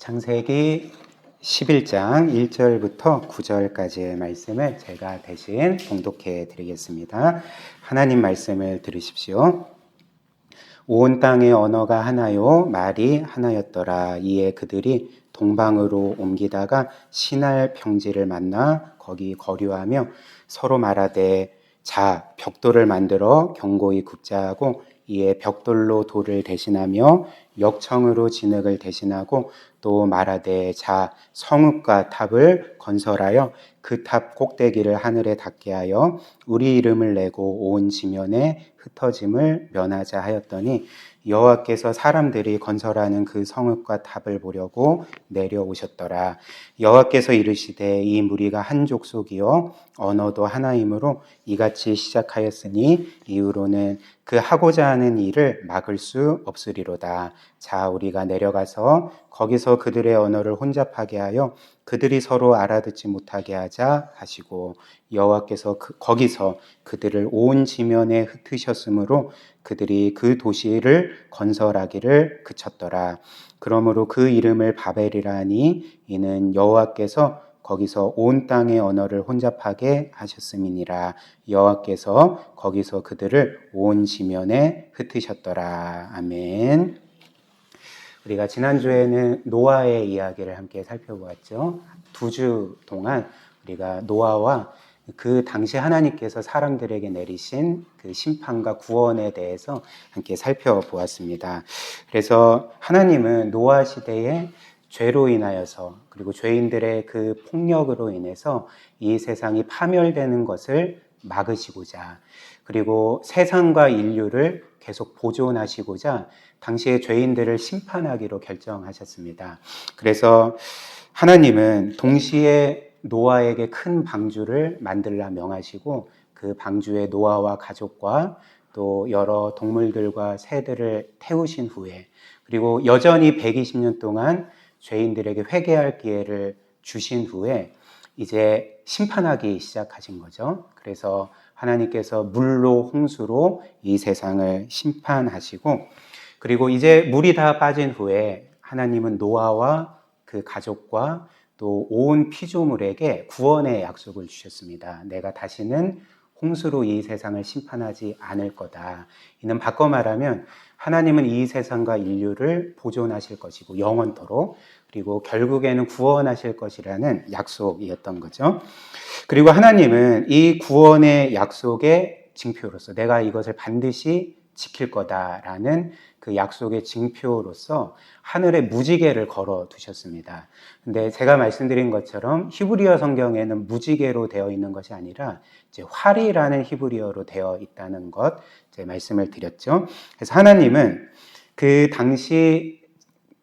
창세기 11장 1절부터 9절까지의 말씀을 제가 대신 봉독해 드리겠습니다. 하나님 말씀을 들으십시오. 온 땅의 언어가 하나요 말이 하나였더라. 이에 그들이 동방으로 옮기다가 시날 평지를 만나 거기 거류하며 서로 말하되 자 벽돌을 만들어 견고히 굽자 하고 이에 벽돌로 돌을 대신하며 역청으로 진흙을 대신하고 또 말하되 자 성읍과 탑을 건설하여 그 탑 꼭대기를 하늘에 닿게 하여 우리 이름을 내고 온 지면에 흩어짐을 면하자 하였더니 여호와께서 사람들이 건설하는 그 성읍과 탑을 보려고 내려오셨더라. 여호와께서 이르시되 이 무리가 한 족속이요 언어도 하나이므로 이같이 시작하였으니 이후로는 그 하고자 하는 일을 막을 수 없으리로다. 자 우리가 내려가서 거기서 그들의 언어를 혼잡하게 하여 그들이 서로 알아듣지 못하게 하자 하시고 여호와께서 거기서 그들을 온 지면에 흩으셨으므로 그들이 그 도시를 건설하기를 그쳤더라. 그러므로 그 이름을 바벨이라 하니 이는 여호와께서 거기서 온 땅의 언어를 혼잡하게 하셨음이니라. 여호와께서 거기서 그들을 온 지면에 흩으셨더라. 아멘. 우리가 지난주에는 노아의 이야기를 함께 살펴보았죠. 2주 동안 우리가 노아와 그 당시 하나님께서 사람들에게 내리신 그 심판과 구원에 대해서 함께 살펴보았습니다. 그래서 하나님은 노아 시대에 죄로 인하여서 그리고 죄인들의 그 폭력으로 인해서 이 세상이 파멸되는 것을 막으시고자 그리고 세상과 인류를 계속 보존하시고자 당시의 죄인들을 심판하기로 결정하셨습니다. 그래서 하나님은 동시에 노아에게 큰 방주를 만들라 명하시고 그 방주에 노아와 가족과 또 여러 동물들과 새들을 태우신 후에 그리고 여전히 120년 동안 죄인들에게 회개할 기회를 주신 후에 이제 심판하기 시작하신 거죠. 그래서 하나님께서 물로 홍수로 이 세상을 심판하시고 그리고 이제 물이 다 빠진 후에 하나님은 노아와 그 가족과 또 온 피조물에게 구원의 약속을 주셨습니다. 내가 다시는 홍수로 이 세상을 심판하지 않을 거다. 이는 바꿔 말하면 하나님은 이 세상과 인류를 보존하실 것이고 영원토록 그리고 결국에는 구원하실 것이라는 약속이었던 거죠. 그리고 하나님은 이 구원의 약속의 징표로서 내가 이것을 반드시 지킬 거다라는 그 약속의 징표로서 하늘에 무지개를 걸어 두셨습니다. 근데 제가 말씀드린 것처럼 히브리어 성경에는 무지개로 되어 있는 것이 아니라 이제 활이라는 히브리어로 되어 있다는 것 제 말씀을 드렸죠. 그래서 하나님은 그 당시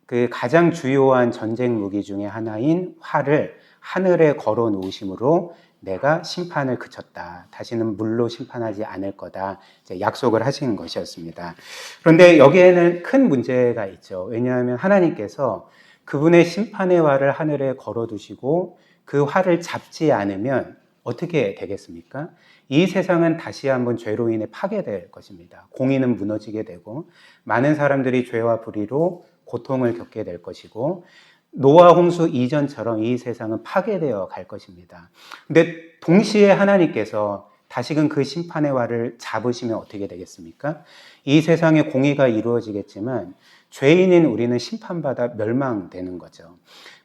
그 가장 주요한 전쟁 무기 중에 하나인 활을 하늘에 걸어 놓으심으로 내가 심판을 그쳤다. 다시는 물로 심판하지 않을 거다. 이제 약속을 하신 것이었습니다. 그런데 여기에는 큰 문제가 있죠. 왜냐하면 하나님께서 그분의 심판의 활을 하늘에 걸어두시고 그 활을 잡지 않으면 어떻게 되겠습니까? 이 세상은 다시 한번 죄로 인해 파괴될 것입니다. 공의는 무너지게 되고 많은 사람들이 죄와 불의로 고통을 겪게 될 것이고 노아 홍수 이전처럼 이 세상은 파괴되어 갈 것입니다. 근데 동시에 하나님께서 다시금 그 심판의 활을 잡으시면 어떻게 되겠습니까? 이 세상에 공의가 이루어지겠지만 죄인인 우리는 심판받아 멸망되는 거죠.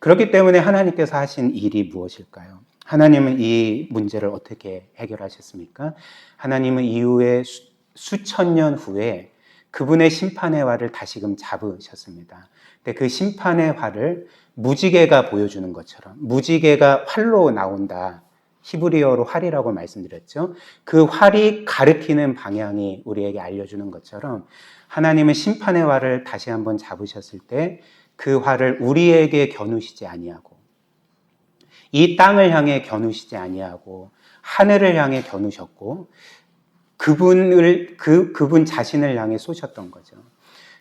그렇기 때문에 하나님께서 하신 일이 무엇일까요? 하나님은 이 문제를 어떻게 해결하셨습니까? 하나님은 이후에 수천 년 후에 그분의 심판의 활을 다시금 잡으셨습니다. 근데 그 심판의 활을 무지개가 보여주는 것처럼 무지개가 활로 나온다. 히브리어로 활이라고 말씀드렸죠. 그 활이 가리키는 방향이 우리에게 알려주는 것처럼 하나님은 심판의 활을 다시 한번 잡으셨을 때 그 활을 우리에게 겨누시지 아니하고 이 땅을 향해 겨누시지 아니하고 하늘을 향해 겨누셨고 그분 자신을 향해 쏘셨던 거죠.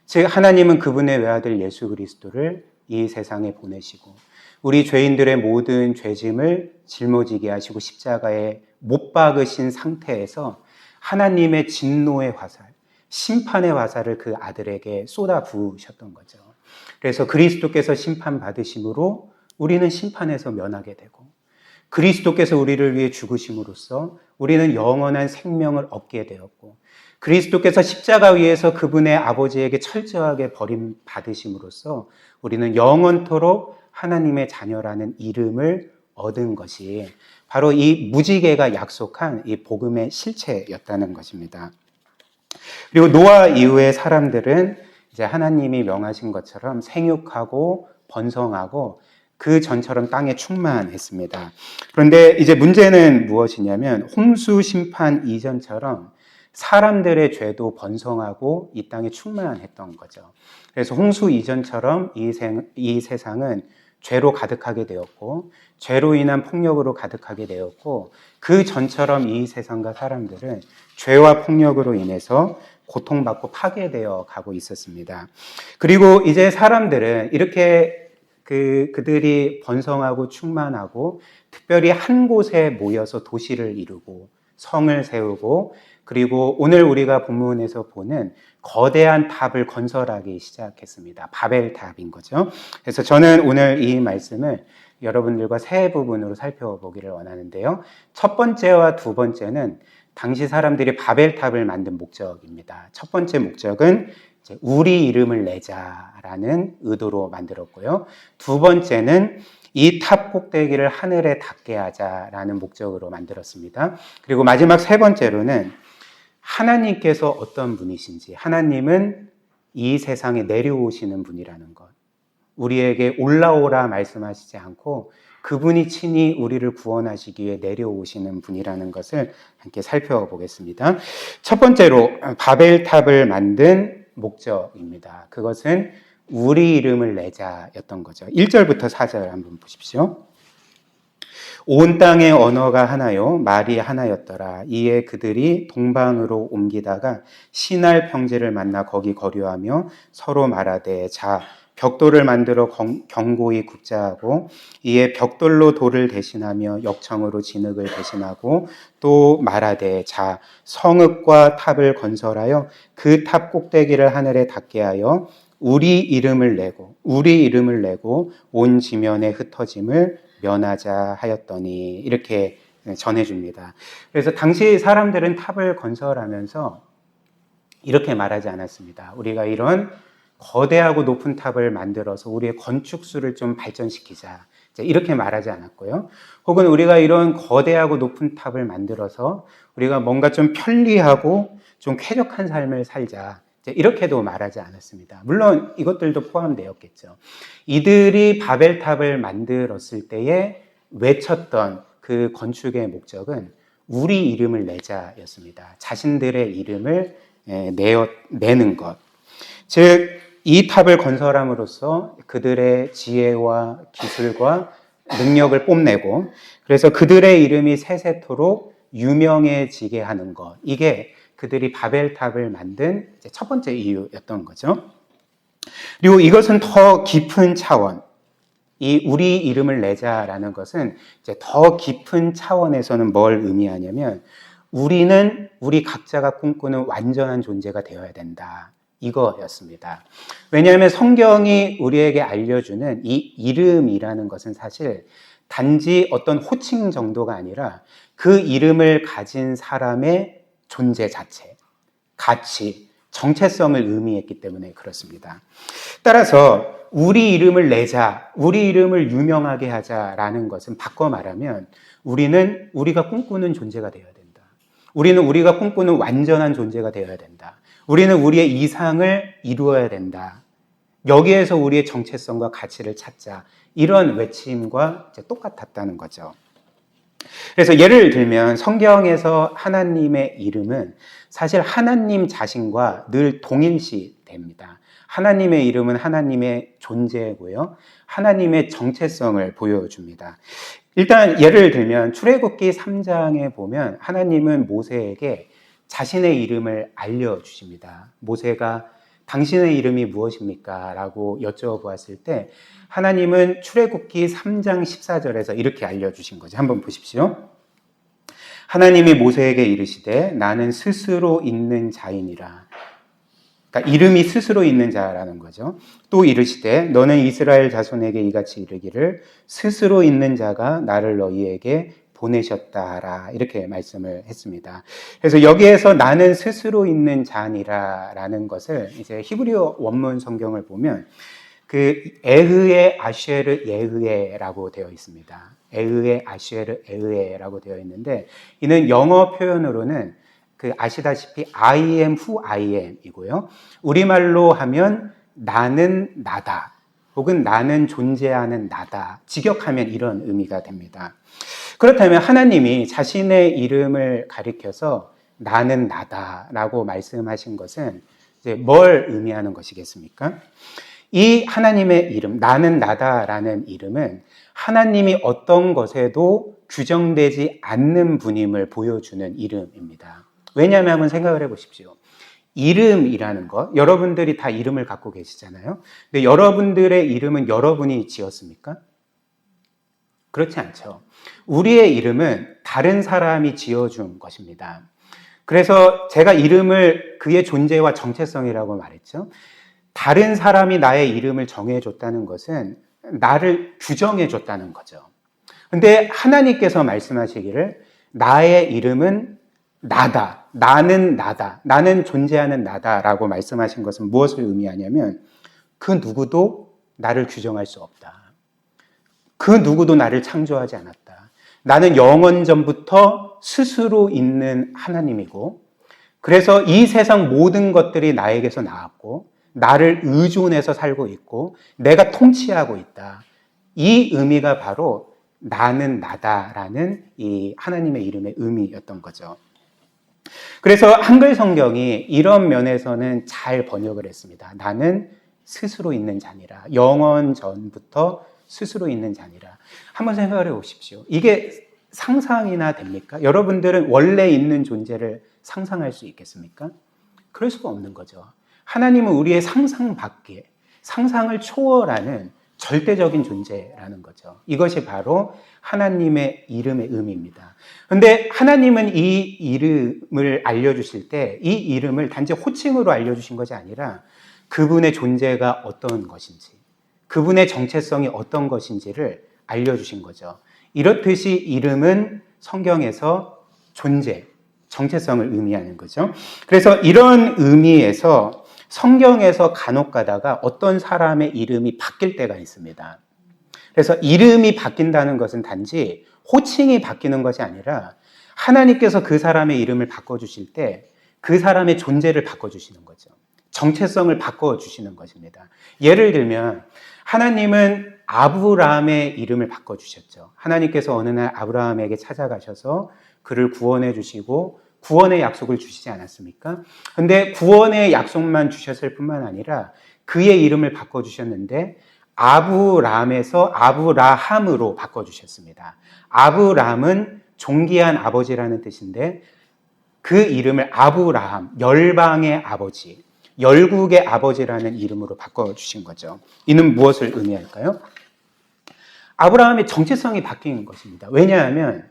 즉 하나님은 그분의 외아들 예수 그리스도를 이 세상에 보내시고 우리 죄인들의 모든 죄짐을 짊어지게 하시고 십자가에 못 박으신 상태에서 하나님의 진노의 화살, 심판의 화살을 그 아들에게 쏟아 부으셨던 거죠. 그래서 그리스도께서 심판받으심으로 우리는 심판에서 면하게 되고, 그리스도께서 우리를 위해 죽으심으로써 우리는 영원한 생명을 얻게 되었고, 그리스도께서 십자가 위에서 그분의 아버지에게 철저하게 버림받으심으로써 우리는 영원토록 하나님의 자녀라는 이름을 얻은 것이 바로 이 무지개가 약속한 이 복음의 실체였다는 것입니다. 그리고 노아 이후의 사람들은 이제 하나님이 명하신 것처럼 생육하고 번성하고 그 전처럼 땅에 충만했습니다. 그런데 이제 문제는 무엇이냐면 홍수 심판 이전처럼 사람들의 죄도 번성하고 이 땅에 충만했던 거죠. 그래서 홍수 이전처럼 이 세상은 죄로 가득하게 되었고, 죄로 인한 폭력으로 가득하게 되었고, 그 전처럼 이 세상과 사람들은 죄와 폭력으로 인해서 고통받고 파괴되어 가고 있었습니다. 그리고 이제 사람들은 이렇게 그들이 번성하고 충만하고 특별히 한 곳에 모여서 도시를 이루고 성을 세우고, 그리고 오늘 우리가 본문에서 보는 거대한 탑을 건설하기 시작했습니다. 바벨탑인 거죠. 그래서 저는 오늘 이 말씀을 여러분들과 세 부분으로 살펴보기를 원하는데요. 첫 번째와 두 번째는 당시 사람들이 바벨탑을 만든 목적입니다. 첫 번째 목적은 우리 이름을 내자라는 의도로 만들었고요. 두 번째는 이 탑 꼭대기를 하늘에 닿게 하자라는 목적으로 만들었습니다. 그리고 마지막 세 번째로는 하나님께서 어떤 분이신지, 하나님은 이 세상에 내려오시는 분이라는 것, 우리에게 올라오라 말씀하시지 않고 그분이 친히 우리를 구원하시기 위해 내려오시는 분이라는 것을 함께 살펴보겠습니다. 첫 번째로 바벨탑을 만든 목적입니다. 그것은 우리 이름을 내자였던 거죠. 1절부터 4절 한번 보십시오. 온 땅의 언어가 하나요, 말이 하나였더라. 이에 그들이 동방으로 옮기다가 시날 평지를 만나 거기 거류하며 서로 말하되, 자, 벽돌을 만들어 견고히 굽자 하고, 이에 벽돌로 돌을 대신하며 역청으로 진흙을 대신하고, 또 말하되, 자, 성읍과 탑을 건설하여 그 탑 꼭대기를 하늘에 닿게 하여 우리 이름을 내고 온 지면에 흩어짐을 면하자 하였더니, 이렇게 전해줍니다. 그래서 당시 사람들은 탑을 건설하면서 이렇게 말하지 않았습니다. 우리가 이런 거대하고 높은 탑을 만들어서 우리의 건축술을 좀 발전시키자, 이렇게 말하지 않았고요. 혹은 우리가 이런 거대하고 높은 탑을 만들어서 우리가 뭔가 좀 편리하고 좀 쾌적한 삶을 살자, 이렇게도 말하지 않았습니다. 물론 이것들도 포함되었겠죠. 이들이 바벨탑을 만들었을 때에 외쳤던 그 건축의 목적은 우리 이름을 내자였습니다. 자신들의 이름을 내는 것. 즉, 이 탑을 건설함으로써 그들의 지혜와 기술과 능력을 뽐내고, 그래서 그들의 이름이 세세토록 유명해지게 하는 것. 이게 그들이 바벨탑을 만든 첫 번째 이유였던 거죠. 그리고 이것은 더 깊은 차원, 이 우리 이름을 내자라는 것은 이제 더 깊은 차원에서는 뭘 의미하냐면, 우리는 우리 각자가 꿈꾸는 완전한 존재가 되어야 된다, 이거였습니다. 왜냐하면 성경이 우리에게 알려주는 이 이름이라는 것은 사실 단지 어떤 호칭 정도가 아니라 그 이름을 가진 사람의 존재 자체, 가치, 정체성을 의미했기 때문에 그렇습니다. 따라서 우리 이름을 내자, 우리 이름을 유명하게 하자라는 것은 바꿔 말하면 우리는 우리가 꿈꾸는 존재가 되어야 된다. 우리는 우리가 꿈꾸는 완전한 존재가 되어야 된다. 우리는 우리의 이상을 이루어야 된다. 여기에서 우리의 정체성과 가치를 찾자. 이런 외침과 똑같았다는 거죠. 그래서 예를 들면 성경에서 하나님의 이름은 사실 하나님 자신과 늘 동일시 됩니다. 하나님의 이름은 하나님의 존재고요, 하나님의 정체성을 보여줍니다. 일단 예를 들면 출애굽기 3장에 보면 하나님은 모세에게 자신의 이름을 알려주십니다. 모세가 당신의 이름이 무엇입니까? 라고 여쭤보았을 때 하나님은 출애굽기 3장 14절에서 이렇게 알려주신 거죠. 한번 보십시오. 하나님이 모세에게 이르시되, 나는 스스로 있는 자이니라. 그러니까 이름이 스스로 있는 자라는 거죠. 또 이르시되 너는 이스라엘 자손에게 이같이 이르기를 스스로 있는 자가 나를 너희에게 보내셨다 하라. 이렇게 말씀을 했습니다. 그래서 여기에서 나는 스스로 있는 자니라라는 것을 이제 히브리어 원문 성경을 보면 그 에흐에 아쉐르 예흐에라고 되어 있습니다. 에흐에 아쉐르 에흐에라고 되어 있는데 이는 영어 표현으로는 그 아시다시피 I am who I am 이고요. 우리말로 하면 나는 나다 혹은 나는 존재하는 나다. 직역하면 이런 의미가 됩니다. 그렇다면 하나님이 자신의 이름을 가리켜서 나는 나다라고 말씀하신 것은 이제 뭘 의미하는 것이겠습니까? 이 하나님의 이름, 나는 나다라는 이름은 하나님이 어떤 것에도 규정되지 않는 분임을 보여주는 이름입니다. 왜냐하면 한번 생각을 해보십시오. 이름이라는 것, 여러분들이 다 이름을 갖고 계시잖아요. 근데 여러분들의 이름은 여러분이 지었습니까? 그렇지 않죠. 우리의 이름은 다른 사람이 지어준 것입니다. 그래서 제가 이름을 그의 존재와 정체성이라고 말했죠. 다른 사람이 나의 이름을 정해줬다는 것은 나를 규정해줬다는 거죠. 근데 하나님께서 말씀하시기를 나의 이름은 나다, 나는 나다, 나는 존재하는 나다라고 말씀하신 것은 무엇을 의미하냐면 그 누구도 나를 규정할 수 없다. 그 누구도 나를 창조하지 않았다. 나는 영원 전부터 스스로 있는 하나님이고 그래서 이 세상 모든 것들이 나에게서 나왔고 나를 의존해서 살고 있고 내가 통치하고 있다. 이 의미가 바로 나는 나다라는 이 하나님의 이름의 의미였던 거죠. 그래서 한글 성경이 이런 면에서는 잘 번역을 했습니다. 나는 스스로 있는 자니라. 영원 전부터 스스로 있는 자니라. 한번 생각을 해보십시오. 이게 상상이나 됩니까? 여러분들은 원래 있는 존재를 상상할 수 있겠습니까? 그럴 수가 없는 거죠. 하나님은 우리의 상상 밖에, 상상을 초월하는 절대적인 존재라는 거죠. 이것이 바로 하나님의 이름의 의미입니다. 그런데 하나님은 이 이름을 알려주실 때 이 이름을 단지 호칭으로 알려주신 것이 아니라 그분의 존재가 어떤 것인지, 그분의 정체성이 어떤 것인지를 알려주신 거죠. 이렇듯이 이름은 성경에서 존재, 정체성을 의미하는 거죠. 그래서 이런 의미에서 성경에서 간혹 가다가 어떤 사람의 이름이 바뀔 때가 있습니다. 그래서 이름이 바뀐다는 것은 단지 호칭이 바뀌는 것이 아니라 하나님께서 그 사람의 이름을 바꿔주실 때 그 사람의 존재를 바꿔주시는 거죠. 정체성을 바꿔주시는 것입니다. 예를 들면 하나님은 아브라함의 이름을 바꿔주셨죠. 하나님께서 어느 날 아브라함에게 찾아가셔서 그를 구원해 주시고 구원의 약속을 주시지 않았습니까? 근데 구원의 약속만 주셨을 뿐만 아니라 그의 이름을 바꿔주셨는데 아브람에서 아브라함으로 바꿔주셨습니다. 아브람은 존귀한 아버지라는 뜻인데 그 이름을 아브라함, 열방의 아버지, 열국의 아버지라는 이름으로 바꿔주신 거죠. 이는 무엇을 의미할까요? 아브라함의 정체성이 바뀐 것입니다. 왜냐하면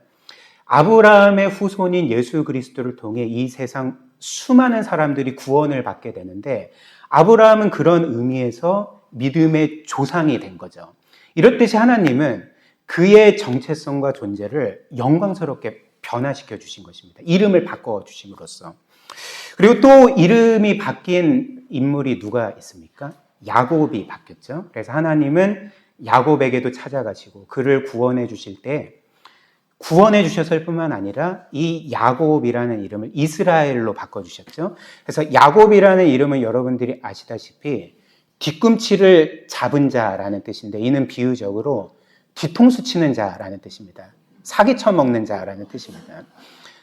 아브라함의 후손인 예수 그리스도를 통해 이 세상 수많은 사람들이 구원을 받게 되는데 아브라함은 그런 의미에서 믿음의 조상이 된 거죠. 이렇듯이 하나님은 그의 정체성과 존재를 영광스럽게 변화시켜 주신 것입니다. 이름을 바꿔 주심으로써. 그리고 또 이름이 바뀐 인물이 누가 있습니까? 야곱이 바뀌었죠. 그래서 하나님은 야곱에게도 찾아가시고 그를 구원해 주실 때 구원해 주셨을 뿐만 아니라 이 야곱이라는 이름을 이스라엘로 바꿔주셨죠. 그래서 야곱이라는 이름은 여러분들이 아시다시피 뒤꿈치를 잡은 자라는 뜻인데 이는 비유적으로 뒤통수 치는 자라는 뜻입니다. 사기쳐 먹는 자라는 뜻입니다.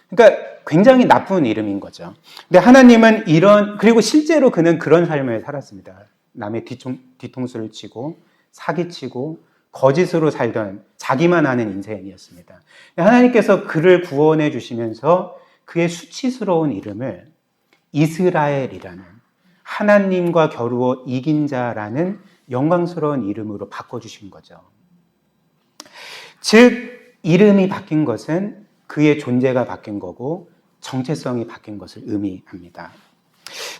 그러니까 굉장히 나쁜 이름인 거죠. 근데 하나님은 그리고 실제로 그는 그런 삶을 살았습니다. 남의 뒤통수를 치고 사기치고 거짓으로 살던 자기만 아는 인생이었습니다. 하나님께서 그를 구원해 주시면서 그의 수치스러운 이름을 이스라엘이라는 하나님과 겨루어 이긴 자라는 영광스러운 이름으로 바꿔주신 거죠. 즉 이름이 바뀐 것은 그의 존재가 바뀐 거고 정체성이 바뀐 것을 의미합니다.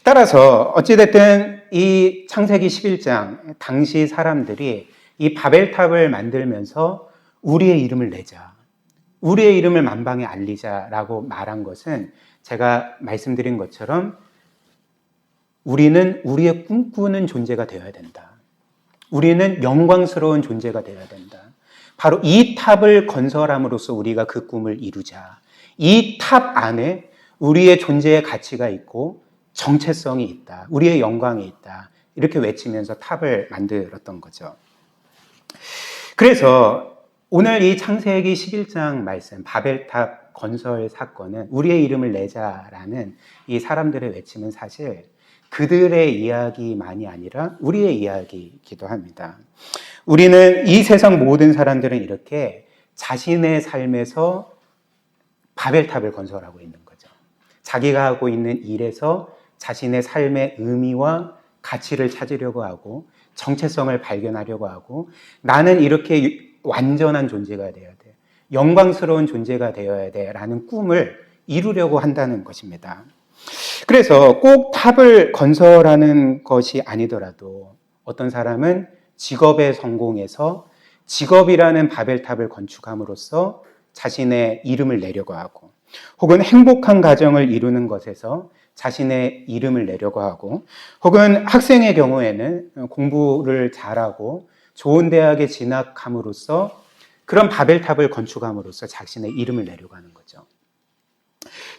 따라서 어찌됐든 이 창세기 11장 당시 사람들이 이 바벨탑을 만들면서 우리의 이름을 내자, 우리의 이름을 만방에 알리자라고 말한 것은 제가 말씀드린 것처럼 우리는 우리의 꿈꾸는 존재가 되어야 된다. 우리는 영광스러운 존재가 되어야 된다. 바로 이 탑을 건설함으로써 우리가 그 꿈을 이루자. 이 탑 안에 우리의 존재의 가치가 있고 정체성이 있다. 우리의 영광이 있다. 이렇게 외치면서 탑을 만들었던 거죠. 그래서 오늘 이 창세기 11장 말씀, 바벨탑 건설 사건은 우리의 이름을 내자라는 이 사람들의 외침은 사실 그들의 이야기만이 아니라 우리의 이야기이기도 합니다. 우리는 이 세상 모든 사람들은 이렇게 자신의 삶에서 바벨탑을 건설하고 있는 거죠. 자기가 하고 있는 일에서 자신의 삶의 의미와 가치를 찾으려고 하고 정체성을 발견하려고 하고 나는 이렇게 완전한 존재가 되어야 돼. 영광스러운 존재가 되어야 돼. 라는 꿈을 이루려고 한다는 것입니다. 그래서 꼭 탑을 건설하는 것이 아니더라도 어떤 사람은 직업에 성공해서 직업이라는 바벨탑을 건축함으로써 자신의 이름을 내려고 하고 혹은 행복한 가정을 이루는 것에서 자신의 이름을 내려고 하고 혹은 학생의 경우에는 공부를 잘하고 좋은 대학에 진학함으로써 그런 바벨탑을 건축함으로써 자신의 이름을 내려고 하는 거죠.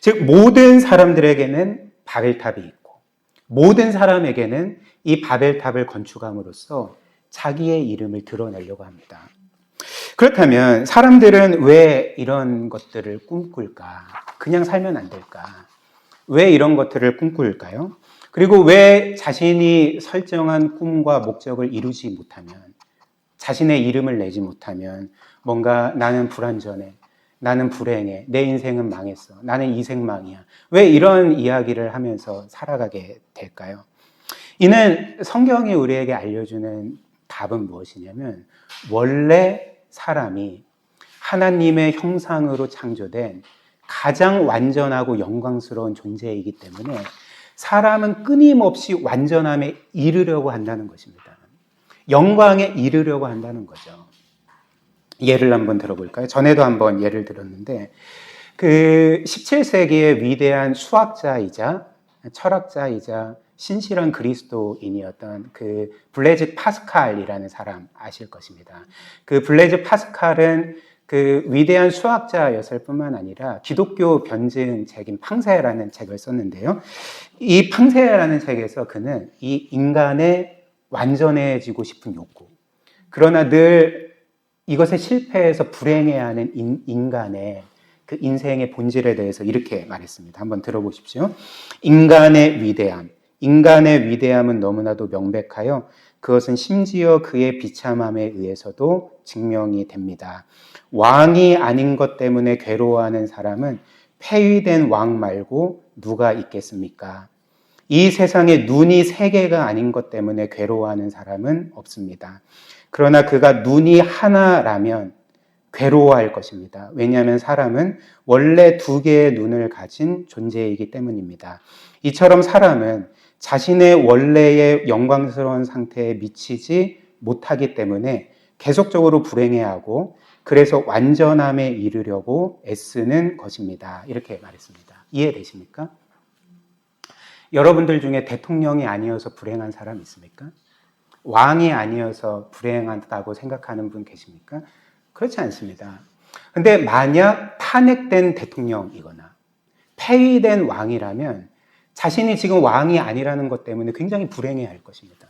즉 모든 사람들에게는 바벨탑이 있고 모든 사람에게는 이 바벨탑을 건축함으로써 자기의 이름을 드러내려고 합니다. 그렇다면 사람들은 왜 이런 것들을 꿈꿀까? 그냥 살면 안 될까? 왜 이런 것들을 꿈꿀까요? 그리고 왜 자신이 설정한 꿈과 목적을 이루지 못하면, 자신의 이름을 내지 못하면 뭔가 나는 불완전해, 나는 불행해, 내 인생은 망했어, 나는 이생망이야. 왜 이런 이야기를 하면서 살아가게 될까요? 이는 성경이 우리에게 알려주는 답은 무엇이냐면 원래 사람이 하나님의 형상으로 창조된 가장 완전하고 영광스러운 존재이기 때문에 사람은 끊임없이 완전함에 이르려고 한다는 것입니다. 영광에 이르려고 한다는 거죠. 예를 한번 들어볼까요? 전에도 한번 예를 들었는데 그 17세기의 위대한 수학자이자 철학자이자 신실한 그리스도인이었던 그 블레즈 파스칼이라는 사람 아실 것입니다. 그 블레즈 파스칼은 그 위대한 수학자였을 뿐만 아니라 기독교 변증책인 팡세라는 책을 썼는데요. 이 팡세라는 책에서 그는 이 인간의 완전해지고 싶은 욕구, 그러나 늘 이것에 실패해서 불행해하는 인간의 그 인생의 본질에 대해서 이렇게 말했습니다. 한번 들어보십시오. 인간의 위대함은 너무나도 명백하여 그것은 심지어 그의 비참함에 의해서도 증명이 됩니다. 왕이 아닌 것 때문에 괴로워하는 사람은 폐위된 왕 말고 누가 있겠습니까? 이 세상에 눈이 세 개가 아닌 것 때문에 괴로워하는 사람은 없습니다. 그러나 그가 눈이 하나라면 괴로워할 것입니다. 왜냐하면 사람은 원래 두 개의 눈을 가진 존재이기 때문입니다. 이처럼 사람은 자신의 원래의 영광스러운 상태에 미치지 못하기 때문에 계속적으로 불행해하고 그래서 완전함에 이르려고 애쓰는 것입니다. 이렇게 말했습니다. 이해되십니까? 여러분들 중에 대통령이 아니어서 불행한 사람 있습니까? 왕이 아니어서 불행하다고 생각하는 분 계십니까? 그렇지 않습니다. 근데 만약 탄핵된 대통령이거나 폐위된 왕이라면 자신이 지금 왕이 아니라는 것 때문에 굉장히 불행해할 것입니다.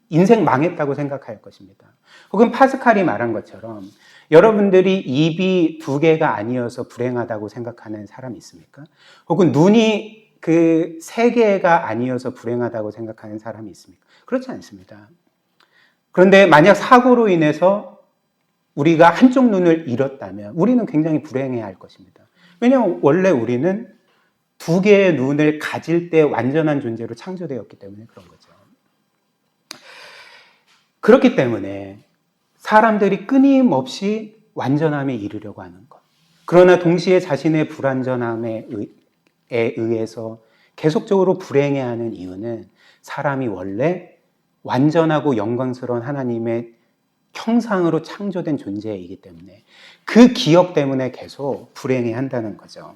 인생 망했다고 생각할 것입니다. 혹은 파스칼이 말한 것처럼 여러분들이 입이 두 개가 아니어서 불행하다고 생각하는 사람이 있습니까? 혹은 눈이 그 세 개가 아니어서 불행하다고 생각하는 사람이 있습니까? 그렇지 않습니다. 그런데 만약 사고로 인해서 우리가 한쪽 눈을 잃었다면 우리는 굉장히 불행해할 것입니다. 왜냐하면 원래 우리는 두 개의 눈을 가질 때 완전한 존재로 창조되었기 때문에 그런 거죠. 그렇기 때문에 사람들이 끊임없이 완전함에 이르려고 하는 것. 그러나 동시에 자신의 불완전함에 의해서 계속적으로 불행해하는 이유는 사람이 원래 완전하고 영광스러운 하나님의 형상으로 창조된 존재이기 때문에 그 기억 때문에 계속 불행해한다는 거죠.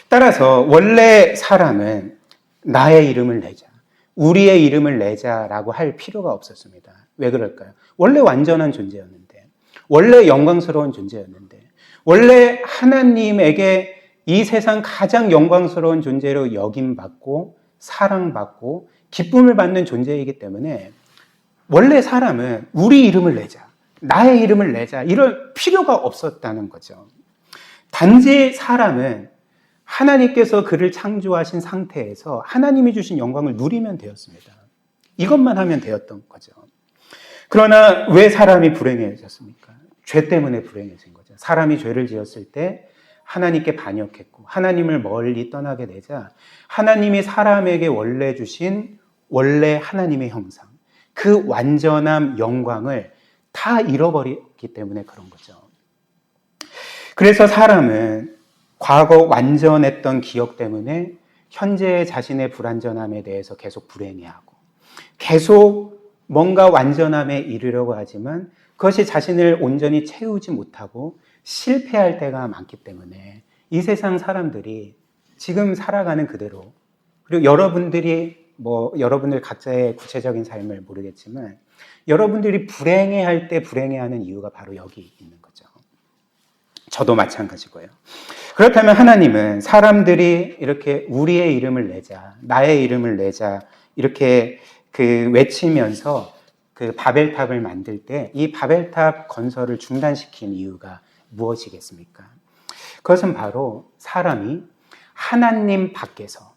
따라서 원래 사람은 나의 이름을 내자, 우리의 이름을 내자라고 할 필요가 없었습니다. 왜 그럴까요? 원래 완전한 존재였는데, 원래 영광스러운 존재였는데, 원래 하나님에게 이 세상 가장 영광스러운 존재로 여김받고 사랑받고 기쁨을 받는 존재이기 때문에 원래 사람은 우리 이름을 내자, 나의 이름을 내자 이럴 필요가 없었다는 거죠. 단지 사람은 하나님께서 그를 창조하신 상태에서 하나님이 주신 영광을 누리면 되었습니다. 이것만 하면 되었던 거죠. 그러나 왜 사람이 불행해졌습니까? 죄 때문에 불행해진 거죠. 사람이 죄를 지었을 때 하나님께 반역했고 하나님을 멀리 떠나게 되자 하나님이 사람에게 원래 주신 원래 하나님의 형상, 그 완전한 영광을 다 잃어버렸기 때문에 그런 거죠. 그래서 사람은 과거 완전했던 기억 때문에 현재 자신의 불완전함에 대해서 계속 불행해하고 계속 뭔가 완전함에 이르려고 하지만 그것이 자신을 온전히 채우지 못하고 실패할 때가 많기 때문에 이 세상 사람들이 지금 살아가는 그대로, 그리고 여러분들이 여러분들 각자의 구체적인 삶을 모르겠지만 여러분들이 불행해할 때 불행해하는 이유가 바로 여기 있는 거죠. 저도 마찬가지고요. 그렇다면 하나님은 사람들이 이렇게 우리의 이름을 내자, 나의 이름을 내자 이렇게 외치면서 그 바벨탑을 만들 때 이 바벨탑 건설을 중단시킨 이유가 무엇이겠습니까? 그것은 바로 사람이 하나님 밖에서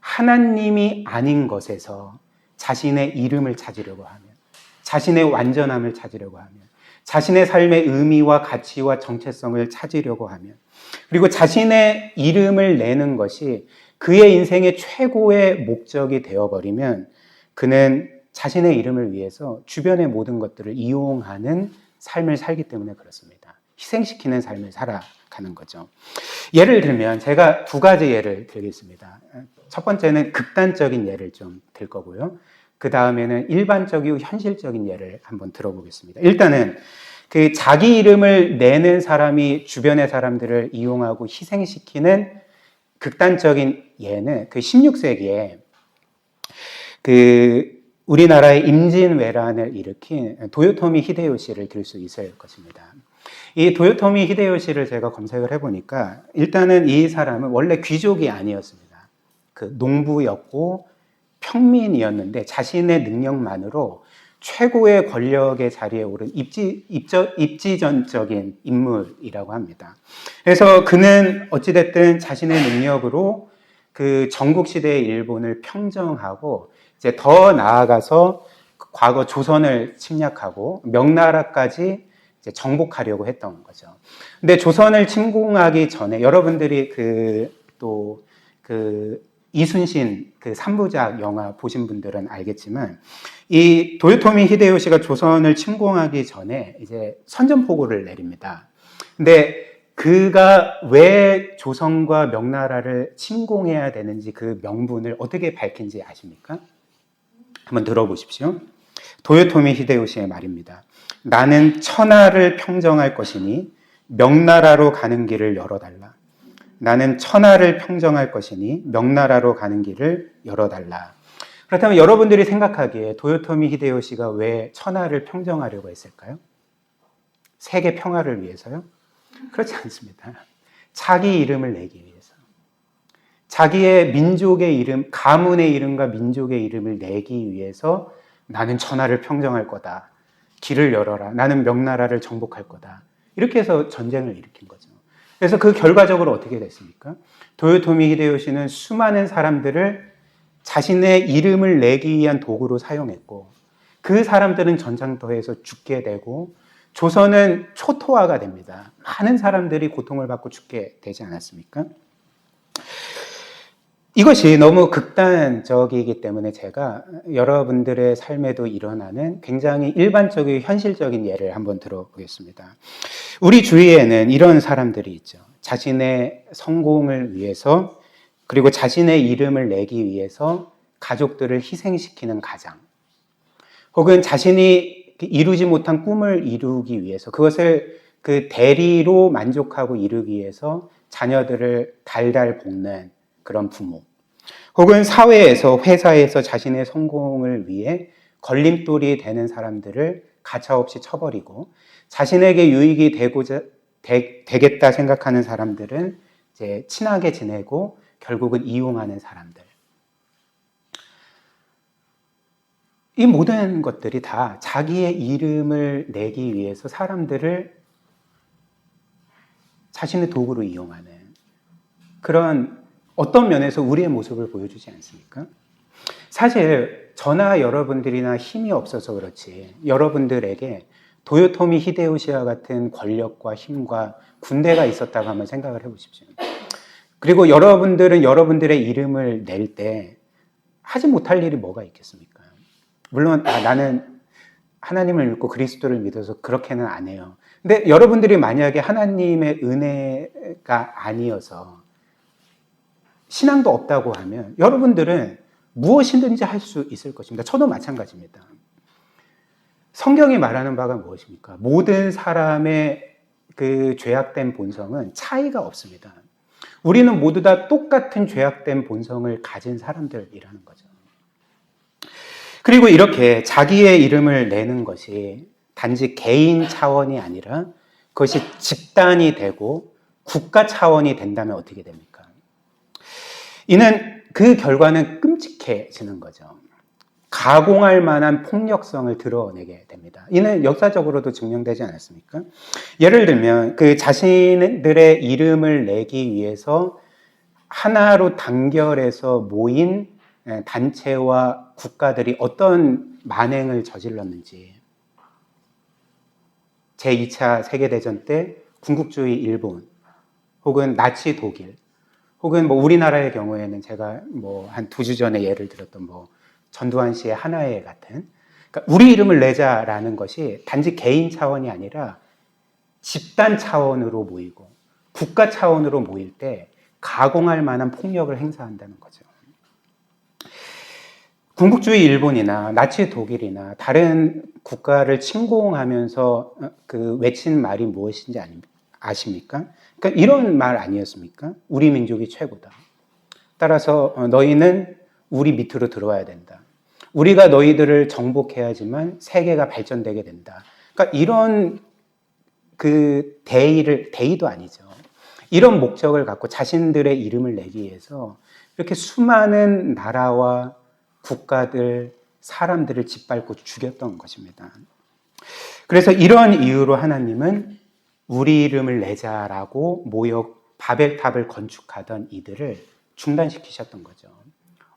하나님이 아닌 것에서 자신의 이름을 찾으려고 하면, 자신의 완전함을 찾으려고 하면, 자신의 삶의 의미와 가치와 정체성을 찾으려고 하면, 그리고 자신의 이름을 내는 것이 그의 인생의 최고의 목적이 되어버리면 그는 자신의 이름을 위해서 주변의 모든 것들을 이용하는 삶을 살기 때문에 그렇습니다. 희생시키는 삶을 살아가는 거죠. 예를 들면 제가 두 가지 예를 들겠습니다. 첫 번째는 극단적인 예를 좀 들 거고요. 그 다음에는 일반적이고 현실적인 예를 한번 들어보겠습니다. 일단은 그 자기 이름을 내는 사람이 주변의 사람들을 이용하고 희생시키는 극단적인 예는 그 16세기에 그 우리나라의 임진왜란을 일으킨 도요토미 히데요시를 들 수 있을 것입니다. 이 도요토미 히데요시를 제가 검색을 해보니까 일단은 이 사람은 원래 귀족이 아니었습니다. 그 농부였고 평민이었는데 자신의 능력만으로 최고의 권력의 자리에 오른 입지전적인 인물이라고 합니다. 그래서 그는 어찌됐든 자신의 능력으로 그 전국시대의 일본을 평정하고 이제 더 나아가서 과거 조선을 침략하고 명나라까지 이제 정복하려고 했던 거죠. 근데 조선을 침공하기 전에 여러분들이 이순신 그 3부작 영화 보신 분들은 알겠지만 이 도요토미 히데요시가 조선을 침공하기 전에 이제 선전포고를 내립니다. 근데 그가 왜 조선과 명나라를 침공해야 되는지 그 명분을 어떻게 밝힌지 아십니까? 한번 들어보십시오. 도요토미 히데요시의 말입니다. 나는 천하를 평정할 것이니 명나라로 가는 길을 열어달라. 나는 천하를 평정할 것이니 명나라로 가는 길을 열어달라. 그렇다면 여러분들이 생각하기에 도요토미 히데요시가 왜 천하를 평정하려고 했을까요? 세계 평화를 위해서요? 그렇지 않습니다. 자기 이름을 내기 위해서. 자기의 민족의 이름, 가문의 이름과 민족의 이름을 내기 위해서 나는 천하를 평정할 거다. 길을 열어라. 나는 명나라를 정복할 거다. 이렇게 해서 전쟁을 일으킨 거죠. 그래서 그 결과적으로 어떻게 됐습니까? 도요토미 히데요시는 수많은 사람들을 자신의 이름을 내기 위한 도구로 사용했고 그 사람들은 전장터에서 죽게 되고 조선은 초토화가 됩니다. 많은 사람들이 고통을 받고 죽게 되지 않았습니까? 이것이 너무 극단적이기 때문에 제가 여러분들의 삶에도 일어나는 굉장히 일반적이고 현실적인 예를 한번 들어보겠습니다. 우리 주위에는 이런 사람들이 있죠. 자신의 성공을 위해서 그리고 자신의 이름을 내기 위해서 가족들을 희생시키는 가장, 혹은 자신이 이루지 못한 꿈을 이루기 위해서 그것을 그 대리로 만족하고 이루기 위해서 자녀들을 달달 볶는 그런 부모, 혹은 사회에서, 회사에서 자신의 성공을 위해 걸림돌이 되는 사람들을 가차없이 쳐버리고 자신에게 유익이 되겠다 생각하는 사람들은 이제 친하게 지내고 결국은 이용하는 사람들. 이 모든 것들이 다 자기의 이름을 내기 위해서 사람들을 자신의 도구로 이용하는 그런 어떤 면에서 우리의 모습을 보여주지 않습니까? 사실 저나 여러분들이나 힘이 없어서 그렇지 여러분들에게 도요토미 히데요시와 같은 권력과 힘과 군대가 있었다고 한번 생각을 해보십시오. 그리고 여러분들은 여러분들의 이름을 낼 때 하지 못할 일이 뭐가 있겠습니까? 물론 나는 하나님을 믿고 그리스도를 믿어서 그렇게는 안 해요. 근데 여러분들이 만약에 하나님의 은혜가 아니어서 신앙도 없다고 하면 여러분들은 무엇이든지 할 수 있을 것입니다. 저도 마찬가지입니다. 성경이 말하는 바가 무엇입니까? 모든 사람의 그 죄악된 본성은 차이가 없습니다. 우리는 모두 다 똑같은 죄악된 본성을 가진 사람들이라는 거죠. 그리고 이렇게 자기의 이름을 내는 것이 단지 개인 차원이 아니라 그것이 집단이 되고 국가 차원이 된다면 어떻게 됩니까? 이는 그 결과는 끔찍해지는 거죠. 가공할 만한 폭력성을 드러내게 됩니다. 이는 역사적으로도 증명되지 않았습니까? 예를 들면 그 자신들의 이름을 내기 위해서 하나로 단결해서 모인 단체와 국가들이 어떤 만행을 저질렀는지, 제2차 세계대전 때 군국주의 일본, 혹은 나치 독일, 혹은 뭐 우리나라의 경우에는 제가 뭐 한 2주 전에 예를 들었던 뭐 전두환 씨의 하나회 같은, 그러니까 우리 이름을 내자라는 것이 단지 개인 차원이 아니라 집단 차원으로 모이고 국가 차원으로 모일 때 가공할 만한 폭력을 행사한다는 거죠. 군국주의 일본이나 나치 독일이나 다른 국가를 침공하면서 그 외친 말이 무엇인지 아십니까? 그러니까 이런 말 아니었습니까? 우리 민족이 최고다. 따라서 너희는 우리 밑으로 들어와야 된다. 우리가 너희들을 정복해야지만 세계가 발전되게 된다. 그러니까 이런 그 대의도 아니죠. 이런 목적을 갖고 자신들의 이름을 내기 위해서 이렇게 수많은 나라와 국가들, 사람들을 짓밟고 죽였던 것입니다. 그래서 이런 이유로 하나님은 우리 이름을 내자라고 모여 바벨탑을 건축하던 이들을 중단시키셨던 거죠.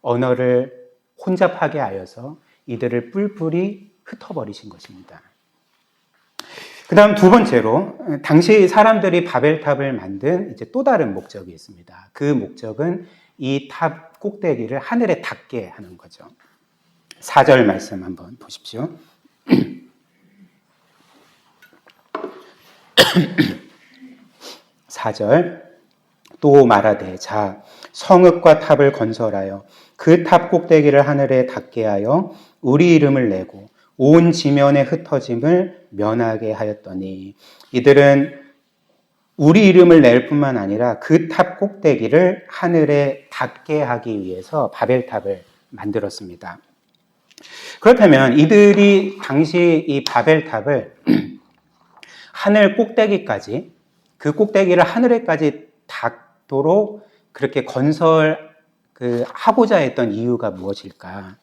언어를 혼잡하게 하여서 이들을 뿔뿔이 흩어버리신 것입니다. 그 다음 두 번째로 당시 사람들이 바벨탑을 만든 이제 또 다른 목적이 있습니다. 그 목적은 이 탑 꼭대기를 하늘에 닿게 하는 거죠. 4절 말씀 한번 보십시오. 4절 또 말하되 자 성읍과 탑을 건설하여 그 탑 꼭대기를 하늘에 닿게 하여 우리 이름을 내고 온 지면에 흩어짐을 면하게 하였더니 이들은 우리 이름을 낼 뿐만 아니라 그 탑 꼭대기를 하늘에 닿게 하기 위해서 바벨탑을 만들었습니다. 그렇다면 이들이 당시 이 바벨탑을 하늘 꼭대기까지, 그 꼭대기를 하늘에까지 닿도록 그렇게 하고자 했던 이유가 무엇일까?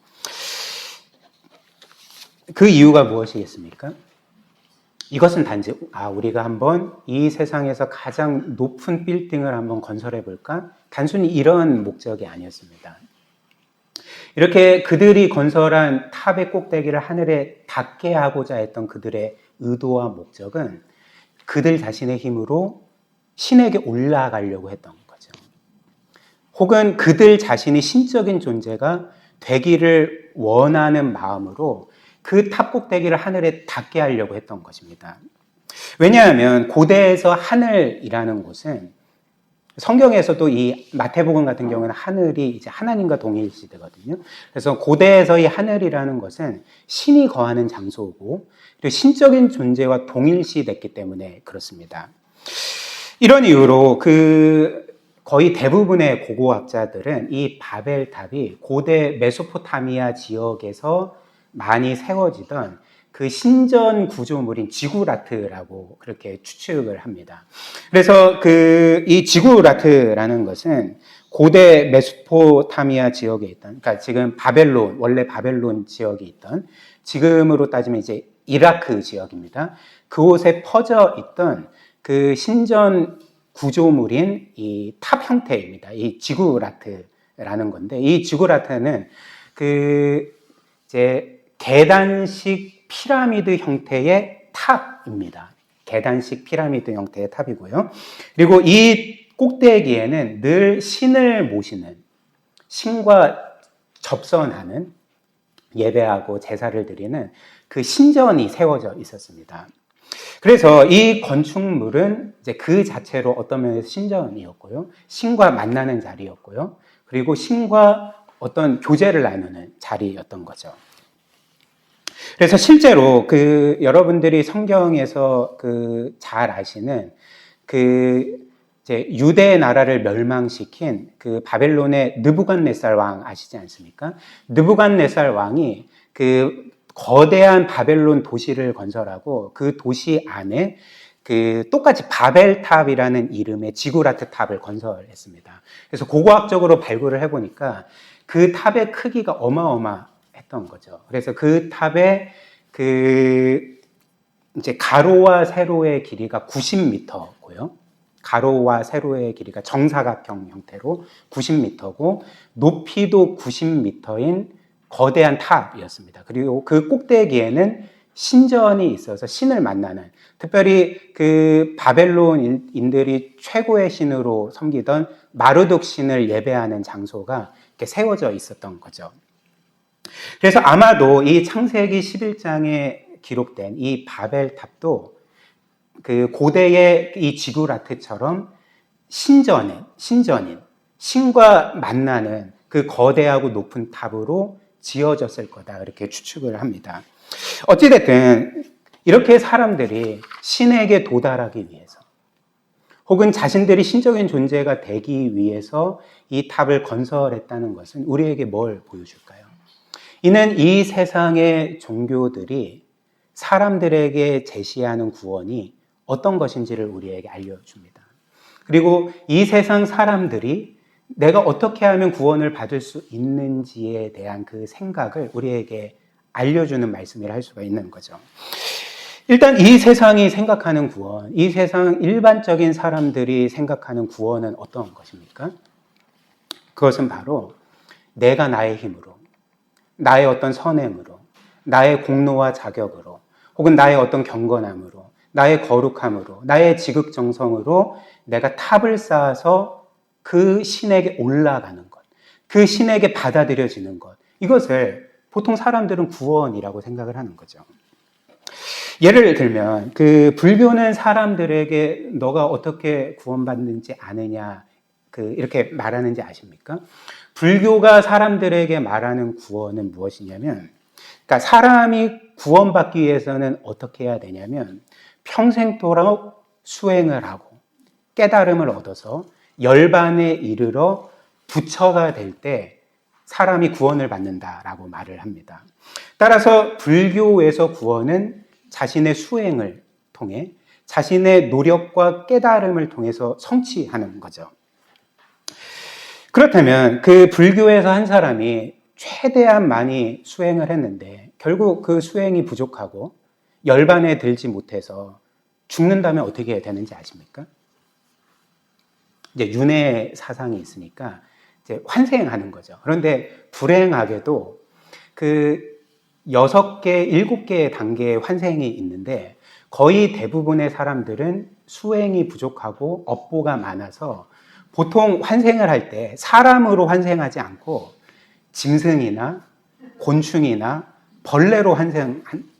그 이유가 무엇이겠습니까? 이것은 단지 우리가 한번 이 세상에서 가장 높은 빌딩을 한번 건설해 볼까? 단순히 이런 목적이 아니었습니다. 이렇게 그들이 건설한 탑의 꼭대기를 하늘에 닿게 하고자 했던 그들의 의도와 목적은 그들 자신의 힘으로 신에게 올라가려고 했던 거죠. 혹은 그들 자신이 신적인 존재가 되기를 원하는 마음으로 그 탑 꼭대기를 하늘에 닿게 하려고 했던 것입니다. 왜냐하면 고대에서 하늘이라는 곳은 성경에서도 이 마태복음 같은 경우는 하늘이 이제 하나님과 동일시되거든요. 그래서 고대에서 이 하늘이라는 것은 신이 거하는 장소고 그리고 신적인 존재와 동일시됐기 때문에 그렇습니다. 이런 이유로 거의 대부분의 고고학자들은 이 바벨탑이 고대 메소포타미아 지역에서 많이 세워지던 그 신전 구조물인 지구라트라고 그렇게 추측을 합니다. 그래서 이 지구라트라는 것은 고대 메소포타미아 지역에 있던, 그러니까 지금 원래 바벨론 지역에 있던, 지금으로 따지면 이제 이라크 지역입니다. 그곳에 퍼져 있던 그 신전 구조물인 이 탑 형태입니다. 이 지구라트라는 건데, 이 지구라트는 이제 계단식 피라미드 형태의 탑입니다. 계단식 피라미드 형태의 탑이고요. 그리고 이 꼭대기에는 늘 신을 모시는, 신과 접선하는, 예배하고 제사를 드리는 그 신전이 세워져 있었습니다. 그래서 이 건축물은 이제 그 자체로 어떤 면에서 신전이었고요. 신과 만나는 자리였고요. 그리고 신과 어떤 교제를 나누는 자리였던 거죠. 그래서 실제로 여러분들이 성경에서 잘 아시는 이제 유대 나라를 멸망시킨 바벨론의 느부갓네살 왕 아시지 않습니까? 느부갓네살 왕이 거대한 바벨론 도시를 건설하고 그 도시 안에 똑같이 바벨탑이라는 이름의 지구라트 탑을 건설했습니다. 그래서 고고학적으로 발굴을 해보니까 그 탑의 크기가 어마어마했던 거죠. 그래서 그 탑의 이제 가로와 세로의 길이가 90m고요. 가로와 세로의 길이가 정사각형 형태로 90m고 높이도 90m인 거대한 탑이었습니다. 그리고 그 꼭대기에는 신전이 있어서 신을 만나는, 특별히 바벨론인들이 최고의 신으로 섬기던 마르둑 신을 예배하는 장소가 이렇게 세워져 있었던 거죠. 그래서 아마도 이 창세기 11장에 기록된 이 바벨탑도 고대의 이 지구라트처럼 신전인, 신과 만나는 그 거대하고 높은 탑으로 지어졌을 거다, 이렇게 추측을 합니다. 어찌됐든 이렇게 사람들이 신에게 도달하기 위해서 혹은 자신들이 신적인 존재가 되기 위해서 이 탑을 건설했다는 것은 우리에게 뭘 보여줄까요? 이는 이 세상의 종교들이 사람들에게 제시하는 구원이 어떤 것인지를 우리에게 알려줍니다. 그리고 이 세상 사람들이 내가 어떻게 하면 구원을 받을 수 있는지에 대한 그 생각을 우리에게 알려주는 말씀이라 할 수가 있는 거죠. 일단 이 세상이 생각하는 구원, 이 세상 일반적인 사람들이 생각하는 구원은 어떤 것입니까? 그것은 바로 내가 나의 힘으로, 나의 어떤 선행으로, 나의 공로와 자격으로, 혹은 나의 어떤 경건함으로, 나의 거룩함으로, 나의 지극정성으로 내가 탑을 쌓아서 그 신에게 올라가는 것, 그 신에게 받아들여지는 것, 이것을 보통 사람들은 구원이라고 생각을 하는 거죠. 예를 들면 불교는 사람들에게 너가 어떻게 구원받는지 아느냐 이렇게 말하는지 아십니까? 불교가 사람들에게 말하는 구원은 무엇이냐면, 그러니까 사람이 구원받기 위해서는 어떻게 해야 되냐면 평생토록 수행을 하고 깨달음을 얻어서 열반에 이르러 부처가 될 때 사람이 구원을 받는다라고 말을 합니다. 따라서 불교에서 구원은 자신의 수행을 통해 자신의 노력과 깨달음을 통해서 성취하는 거죠. 그렇다면 불교에서 한 사람이 최대한 많이 수행을 했는데 결국 그 수행이 부족하고 열반에 들지 못해서 죽는다면 어떻게 되는지 아십니까? 이제 윤회 사상이 있으니까 이제 환생하는 거죠. 그런데 불행하게도 6개, 7개의 단계의 환생이 있는데 거의 대부분의 사람들은 수행이 부족하고 업보가 많아서 보통 환생을 할 때 사람으로 환생하지 않고 짐승이나 곤충이나 벌레로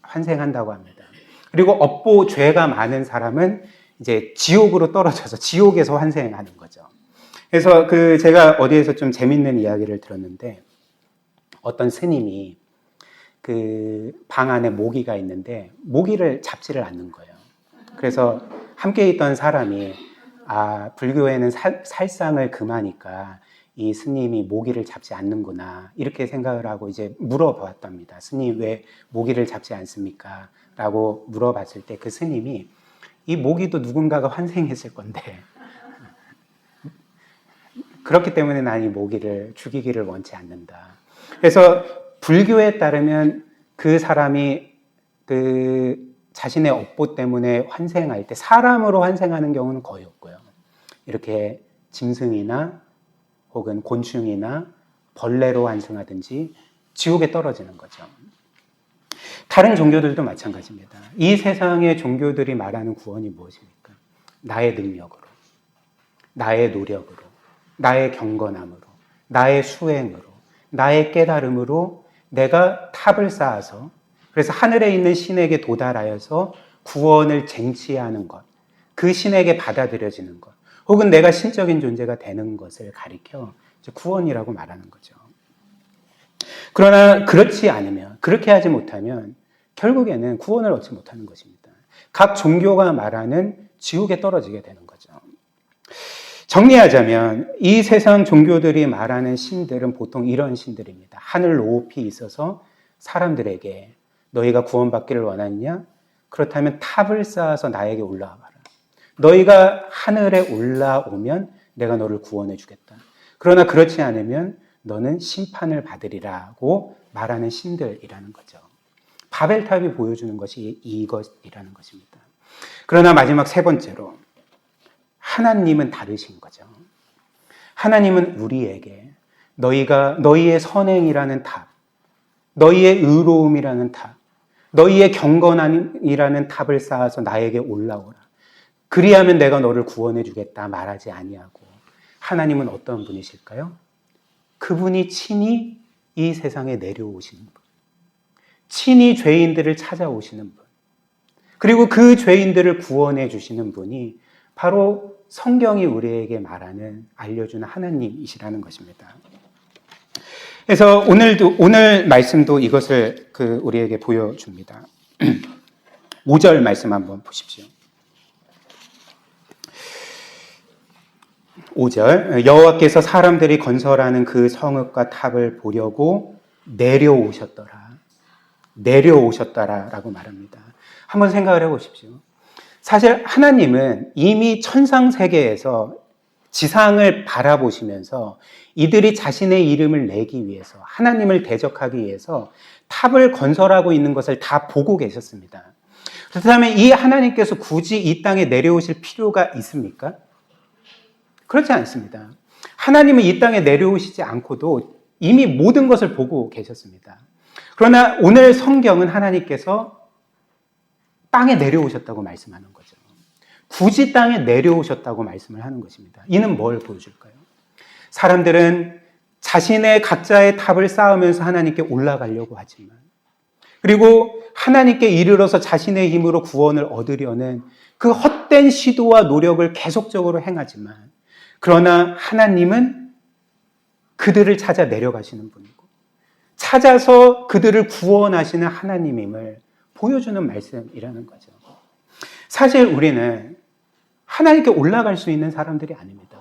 환생한다고 합니다. 그리고 업보 죄가 많은 사람은 이제 지옥으로 떨어져서 지옥에서 환생하는 거죠. 그래서 제가 어디에서 좀 재밌는 이야기를 들었는데, 어떤 스님이 방 안에 모기가 있는데 모기를 잡지를 않는 거예요. 그래서 함께 있던 사람이 불교에는 살상을 금하니까 이 스님이 모기를 잡지 않는구나 이렇게 생각을 하고 이제 물어봤답니다. 스님 왜 모기를 잡지 않습니까? 라고 물어봤을 때 그 스님이 이 모기도 누군가가 환생했을 건데 그렇기 때문에 난 이 모기를 죽이기를 원치 않는다. 그래서 불교에 따르면 그 사람이 자신의 업보 때문에 환생할 때 사람으로 환생하는 경우는 거의 없고요. 이렇게 짐승이나 혹은 곤충이나 벌레로 환생하든지 지옥에 떨어지는 거죠. 다른 종교들도 마찬가지입니다. 이 세상의 종교들이 말하는 구원이 무엇입니까? 나의 능력으로, 나의 노력으로, 나의 경건함으로, 나의 수행으로, 나의 깨달음으로 내가 탑을 쌓아서 그래서 하늘에 있는 신에게 도달하여서 구원을 쟁취하는 것, 그 신에게 받아들여지는 것, 혹은 내가 신적인 존재가 되는 것을 가리켜 구원이라고 말하는 거죠. 그러나 그렇지 않으면, 그렇게 하지 못하면 결국에는 구원을 얻지 못하는 것입니다. 각 종교가 말하는 지옥에 떨어지게 되는 거죠. 정리하자면 이 세상 종교들이 말하는 신들은 보통 이런 신들입니다. 하늘 높이 있어서 사람들에게 너희가 구원받기를 원하느냐? 그렇다면 탑을 쌓아서 나에게 올라와 봐라. 너희가 하늘에 올라오면 내가 너를 구원해 주겠다. 그러나 그렇지 않으면 너는 심판을 받으리라고 말하는 신들이라는 거죠. 바벨탑이 보여주는 것이 이것이라는 것입니다. 그러나 마지막 세 번째로 하나님은 다르신 거죠. 하나님은 우리에게 너희의 선행이라는 탑, 너희의 의로움이라는 탑, 너희의 경건함이라는 탑을 쌓아서 나에게 올라오라. 그리하면 내가 너를 구원해 주겠다 말하지 아니하고 하나님은 어떤 분이실까요? 그분이 친히 이 세상에 내려오시는 분, 친히 죄인들을 찾아오시는 분, 그리고 그 죄인들을 구원해 주시는 분이 바로 성경이 우리에게 알려주는 하나님이시라는 것입니다. 그래서 오늘 말씀도 이것을 우리에게 보여줍니다. 5절 말씀 한번 보십시오. 5절 여호와께서 사람들이 건설하는 그 성읍과 탑을 보려고 내려오셨더라라고 말합니다. 한번 생각을 해보십시오. 사실 하나님은 이미 천상세계에서 지상을 바라보시면서 이들이 자신의 이름을 내기 위해서 하나님을 대적하기 위해서 탑을 건설하고 있는 것을 다 보고 계셨습니다. 그렇다면 이 하나님께서 굳이 이 땅에 내려오실 필요가 있습니까? 그렇지 않습니다. 하나님은 이 땅에 내려오시지 않고도 이미 모든 것을 보고 계셨습니다. 그러나 오늘 성경은 하나님께서 땅에 내려오셨다고 말씀하는 거죠. 굳이 땅에 내려오셨다고 말씀을 하는 것입니다. 이는 뭘 보여줄까요? 사람들은 자신의 각자의 탑을 쌓으면서 하나님께 올라가려고 하지만, 그리고 하나님께 이르러서 자신의 힘으로 구원을 얻으려는 그 헛된 시도와 노력을 계속적으로 행하지만, 그러나 하나님은 그들을 찾아 내려가시는 분이고 찾아서 그들을 구원하시는 하나님임을 보여주는 말씀이라는 거죠. 사실 우리는 하나님께 올라갈 수 있는 사람들이 아닙니다.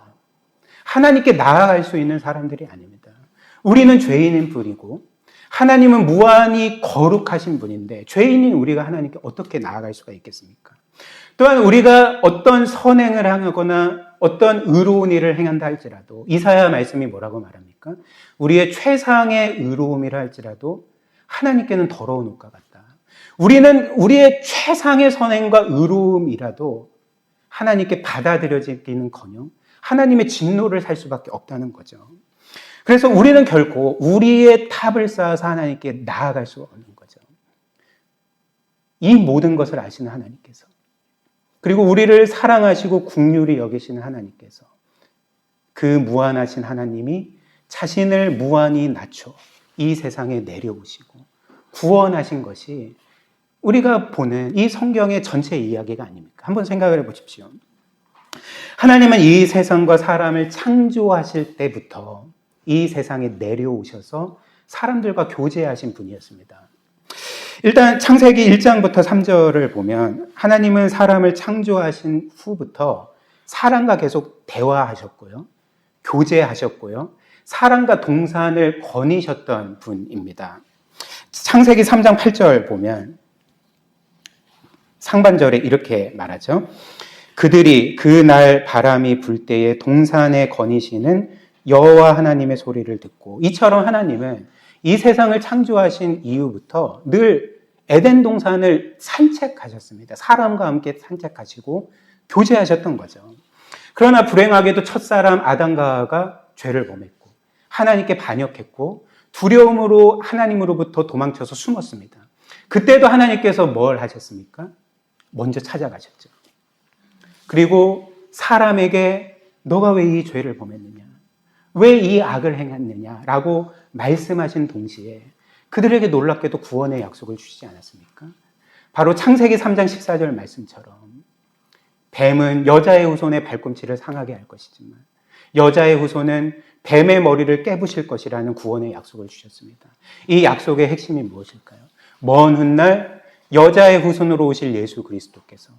하나님께 나아갈 수 있는 사람들이 아닙니다. 우리는 죄인인 분이고 하나님은 무한히 거룩하신 분인데 죄인인 우리가 하나님께 어떻게 나아갈 수가 있겠습니까? 또한 우리가 어떤 선행을 하거나 어떤 의로운 일을 행한다 할지라도 이사야 말씀이 뭐라고 말합니까? 우리의 최상의 의로움이라 할지라도 하나님께는 더러운 옷과 같다. 우리는 우리의 최상의 선행과 의로움이라도 하나님께 받아들여지기는커녕 하나님의 진노를 살 수밖에 없다는 거죠. 그래서 우리는 결코 우리의 탑을 쌓아서 하나님께 나아갈 수 없는 거죠. 이 모든 것을 아시는 하나님께서, 그리고 우리를 사랑하시고 긍휼히 여기시는 하나님께서, 그 무한하신 하나님이 자신을 무한히 낮춰 이 세상에 내려오시고 구원하신 것이 우리가 보는 이 성경의 전체 이야기가 아닙니까? 한번 생각을 해보십시오. 하나님은 이 세상과 사람을 창조하실 때부터 이 세상에 내려오셔서 사람들과 교제하신 분이었습니다. 일단 창세기 1장부터 3절을 보면 하나님은 사람을 창조하신 후부터 사람과 계속 대화하셨고요. 교제하셨고요. 사람과 동산을 거니셨던 분입니다. 창세기 3장 8절 보면 상반절에 이렇게 말하죠. 그들이 그날 바람이 불 때에 동산에 거니시는 여호와 하나님의 소리를 듣고, 이처럼 하나님은 이 세상을 창조하신 이후부터 늘 에덴 동산을 산책하셨습니다. 사람과 함께 산책하시고 교제하셨던 거죠. 그러나 불행하게도 첫사람 아담과 하와가 죄를 범했고 하나님께 반역했고 두려움으로 하나님으로부터 도망쳐서 숨었습니다. 그때도 하나님께서 뭘 하셨습니까? 먼저 찾아가셨죠. 그리고 사람에게 너가 왜 이 죄를 범했느냐? 왜 이 악을 행했느냐라고 말씀하신 동시에 그들에게 놀랍게도 구원의 약속을 주시지 않았습니까? 바로 창세기 3장 14절 말씀처럼 뱀은 여자의 후손의 발꿈치를 상하게 할 것이지만 여자의 후손은 뱀의 머리를 깨부실 것이라는 구원의 약속을 주셨습니다. 이 약속의 핵심이 무엇일까요? 먼 훗날 여자의 후손으로 오실 예수 그리스도께서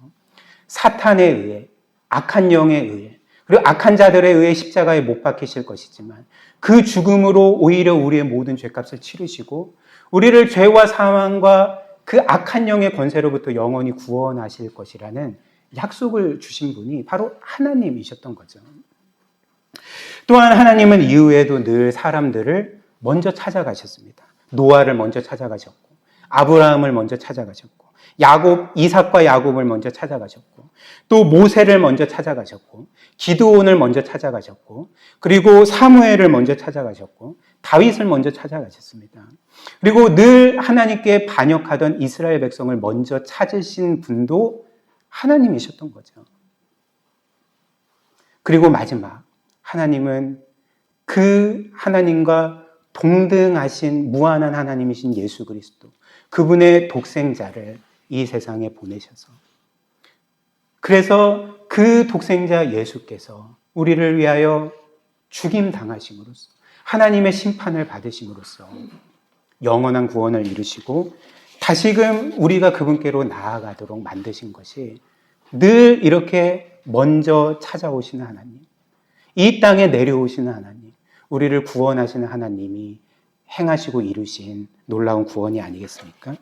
사탄에 의해, 악한 영에 의해, 그리고 악한 자들에 의해 십자가에 못 박히실 것이지만 그 죽음으로 오히려 우리의 모든 죄값을 치르시고 우리를 죄와 사망과 그 악한 영의 권세로부터 영원히 구원하실 것이라는 약속을 주신 분이 바로 하나님이셨던 거죠. 또한 하나님은 이후에도 늘 사람들을 먼저 찾아가셨습니다. 노아를 먼저 찾아가셨고 아브라함을 먼저 찾아가셨고 이삭과 야곱을 먼저 찾아가셨고 또 모세를 먼저 찾아가셨고 기드온을 먼저 찾아가셨고 그리고 사무엘을 먼저 찾아가셨고 다윗을 먼저 찾아가셨습니다. 그리고 늘 하나님께 반역하던 이스라엘 백성을 먼저 찾으신 분도 하나님이셨던 거죠. 그리고 마지막 하나님은 그 하나님과 동등하신 무한한 하나님이신 예수 그리스도, 그분의 독생자를 이 세상에 보내셔서, 그래서 그 독생자 예수께서 우리를 위하여 죽임 당하심으로써 하나님의 심판을 받으심으로써 영원한 구원을 이루시고 다시금 우리가 그분께로 나아가도록 만드신 것이 늘 이렇게 먼저 찾아오시는 하나님, 이 땅에 내려오시는 하나님, 우리를 구원하시는 하나님이 행하시고 이루신 놀라운 구원이 아니겠습니까?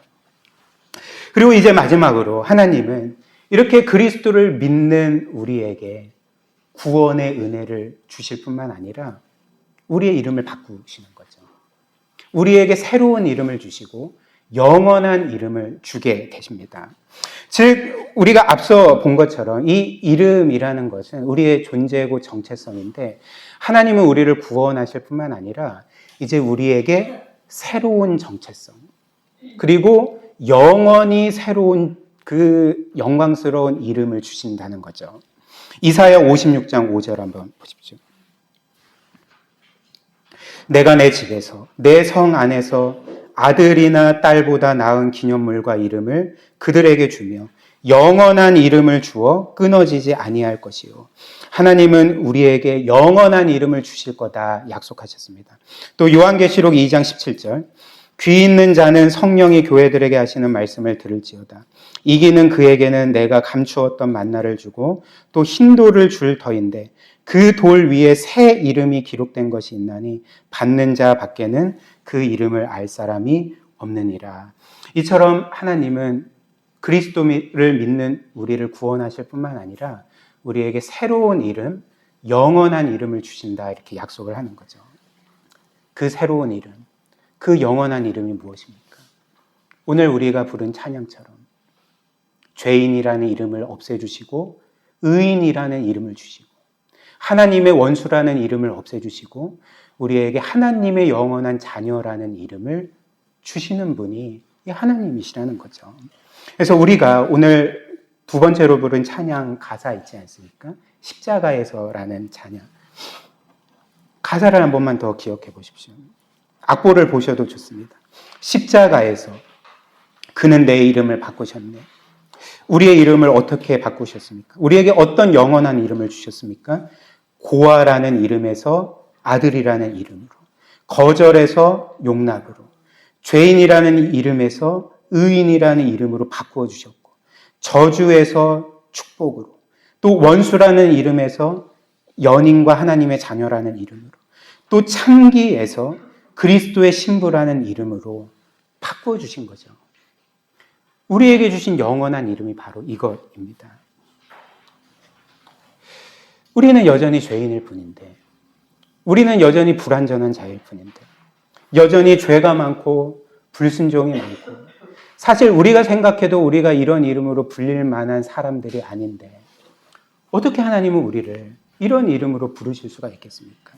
그리고 이제 마지막으로 하나님은 이렇게 그리스도를 믿는 우리에게 구원의 은혜를 주실 뿐만 아니라 우리의 이름을 바꾸시는 거죠. 우리에게 새로운 이름을 주시고 영원한 이름을 주게 되십니다. 즉 우리가 앞서 본 것처럼 이 이름이라는 것은 우리의 존재고 정체성인데 하나님은 우리를 구원하실 뿐만 아니라 이제 우리에게 새로운 정체성 그리고 영원히 새로운 그 영광스러운 이름을 주신다는 거죠. 이사야 56장 5절 한번 보십시오. 내가 내 집에서 내 성 안에서 아들이나 딸보다 나은 기념물과 이름을 그들에게 주며 영원한 이름을 주어 끊어지지 아니할 것이요. 하나님은 우리에게 영원한 이름을 주실 거다 약속하셨습니다. 또 요한계시록 2장 17절 귀 있는 자는 성령이 교회들에게 하시는 말씀을 들을지어다. 이기는 그에게는 내가 감추었던 만나를 주고 또 흰 돌을 줄 터인데 그 돌 위에 새 이름이 기록된 것이 있나니 받는 자 밖에는 그 이름을 알 사람이 없느니라. 이처럼 하나님은 그리스도를 믿는 우리를 구원하실 뿐만 아니라 우리에게 새로운 이름, 영원한 이름을 주신다 이렇게 약속을 하는 거죠. 그 새로운 이름, 그 영원한 이름이 무엇입니까? 오늘 우리가 부른 찬양처럼 죄인이라는 이름을 없애주시고 의인이라는 이름을 주시고 하나님의 원수라는 이름을 없애주시고 우리에게 하나님의 영원한 자녀라는 이름을 주시는 분이 하나님이시라는 거죠. 그래서 우리가 오늘 두 번째로 부른 찬양 가사 있지 않습니까? 십자가에서라는 찬양. 가사를 한 번만 더 기억해 보십시오. 악보를 보셔도 좋습니다. 십자가에서 그는 내 이름을 바꾸셨네. 우리의 이름을 어떻게 바꾸셨습니까? 우리에게 어떤 영원한 이름을 주셨습니까? 고아라는 이름에서 아들이라는 이름으로, 거절에서 용납으로, 죄인이라는 이름에서 의인이라는 이름으로 바꾸어 주셨고, 저주에서 축복으로, 또 원수라는 이름에서 연인과 하나님의 자녀라는 이름으로, 또 창기에서 그리스도의 신부라는 이름으로 바꾸어 주신 거죠. 우리에게 주신 영원한 이름이 바로 이것입니다. 우리는 여전히 죄인일 뿐인데, 우리는 여전히 불완전한 자일 뿐인데, 여전히 죄가 많고 불순종이 많고, 사실 우리가 생각해도 우리가 이런 이름으로 불릴 만한 사람들이 아닌데 어떻게 하나님은 우리를 이런 이름으로 부르실 수가 있겠습니까?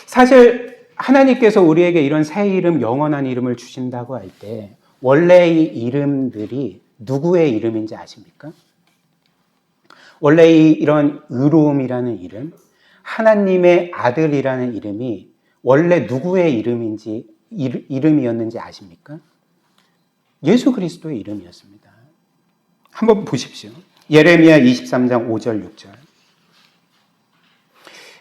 사실 하나님께서 우리에게 이런 새 이름, 영원한 이름을 주신다고 할 때 원래 이 이름들이 누구의 이름인지 아십니까? 원래 이런 의로움이라는 이름, 하나님의 아들이라는 이름이 원래 누구의 이름이었는지 아십니까? 예수 그리스도의 이름이었습니다. 한번 보십시오. 예레미야 23장 5절 6절.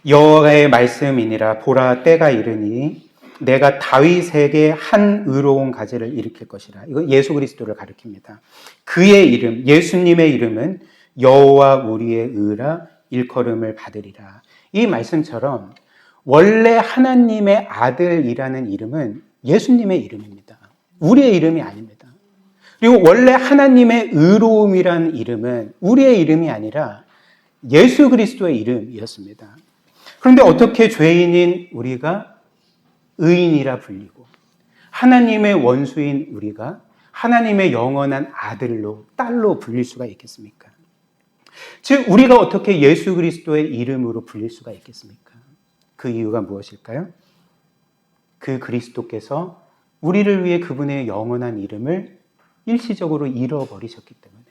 여호와의 말씀이니라. 보라, 때가 이르니 내가 다윗에게 한 의로운 가지를 일으킬 것이라. 이거 예수 그리스도를 가리킵니다. 그의 이름, 예수님의 이름은 여호와 우리의 의라, 일컬음을 받으리라. 이 말씀처럼 원래 하나님의 아들이라는 이름은 예수님의 이름입니다. 우리의 이름이 아닙니다. 그리고 원래 하나님의 의로움이라는 이름은 우리의 이름이 아니라 예수 그리스도의 이름이었습니다. 그런데 어떻게 죄인인 우리가 의인이라 불리고 하나님의 원수인 우리가 하나님의 영원한 아들로, 딸로 불릴 수가 있겠습니까? 즉 우리가 어떻게 예수 그리스도의 이름으로 불릴 수가 있겠습니까? 그 이유가 무엇일까요? 그 그리스도께서 우리를 위해 그분의 영원한 이름을 일시적으로 잃어버리셨기 때문에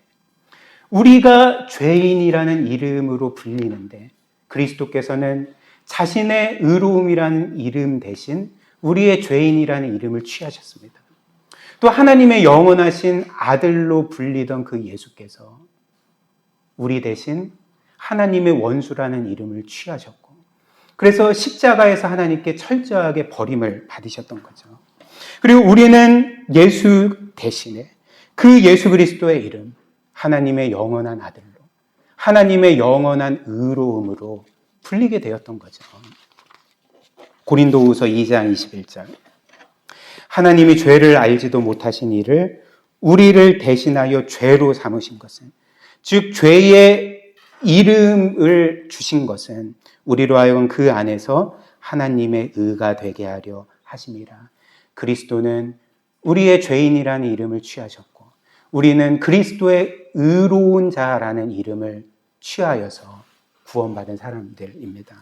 우리가 죄인이라는 이름으로 불리는데 그리스도께서는 자신의 의로움이라는 이름 대신 우리의 죄인이라는 이름을 취하셨습니다. 또 하나님의 영원하신 아들로 불리던 그 예수께서 우리 대신 하나님의 원수라는 이름을 취하셨고, 그래서 십자가에서 하나님께 철저하게 버림을 받으셨던 거죠. 그리고 우리는 예수 대신에 그 예수 그리스도의 이름, 하나님의 영원한 아들로, 하나님의 영원한 의로움으로 불리게 되었던 거죠. 고린도후서 2장 21절. 하나님이 죄를 알지도 못하신 이를 우리를 대신하여 죄로 삼으신 것은, 즉 죄의 이름을 주신 것은 우리로 하여금 그 안에서 하나님의 의가 되게 하려 하심이라. 그리스도는 우리의 죄인이라는 이름을 취하셨고 우리는 그리스도의 의로운 자라는 이름을 취하여서 구원받은 사람들입니다.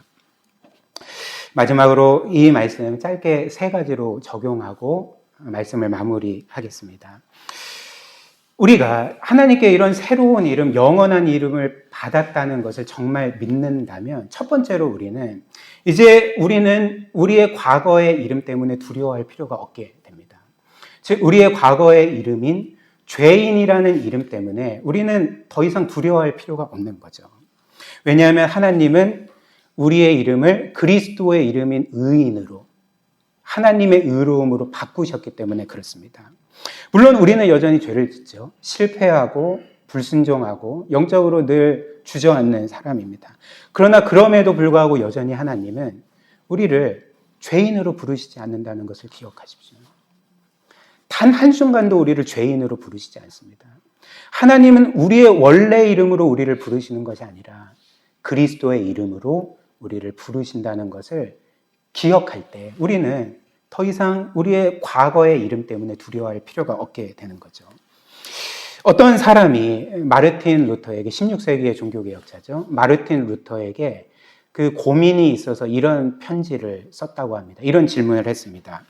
마지막으로 이 말씀 짧게 세 가지로 적용하고 말씀을 마무리하겠습니다. 우리가 하나님께 이런 새로운 이름, 영원한 이름을 받았다는 것을 정말 믿는다면 첫 번째로 우리는 우리의 과거의 이름 때문에 두려워할 필요가 없게 됩니다. 즉 우리의 과거의 이름인 죄인이라는 이름 때문에 우리는 더 이상 두려워할 필요가 없는 거죠. 왜냐하면 하나님은 우리의 이름을 그리스도의 이름인 의인으로, 하나님의 의로움으로 바꾸셨기 때문에 그렇습니다. 물론 우리는 여전히 죄를 짓죠. 실패하고 불순종하고 영적으로 늘 주저앉는 사람입니다. 그러나 그럼에도 불구하고 여전히 하나님은 우리를 죄인으로 부르시지 않는다는 것을 기억하십시오. 단 한순간도 우리를 죄인으로 부르시지 않습니다. 하나님은 우리의 원래 이름으로 우리를 부르시는 것이 아니라 그리스도의 이름으로 우리를 부르신다는 것을 기억할 때 우리는 더 이상 우리의 과거의 이름 때문에 두려워할 필요가 없게 되는 거죠. 어떤 사람이 마르틴 루터에게, 16세기의 종교개혁자죠, 마르틴 루터에게 그 고민이 있어서 이런 편지를 썼다고 합니다. 이런 질문을 했습니다.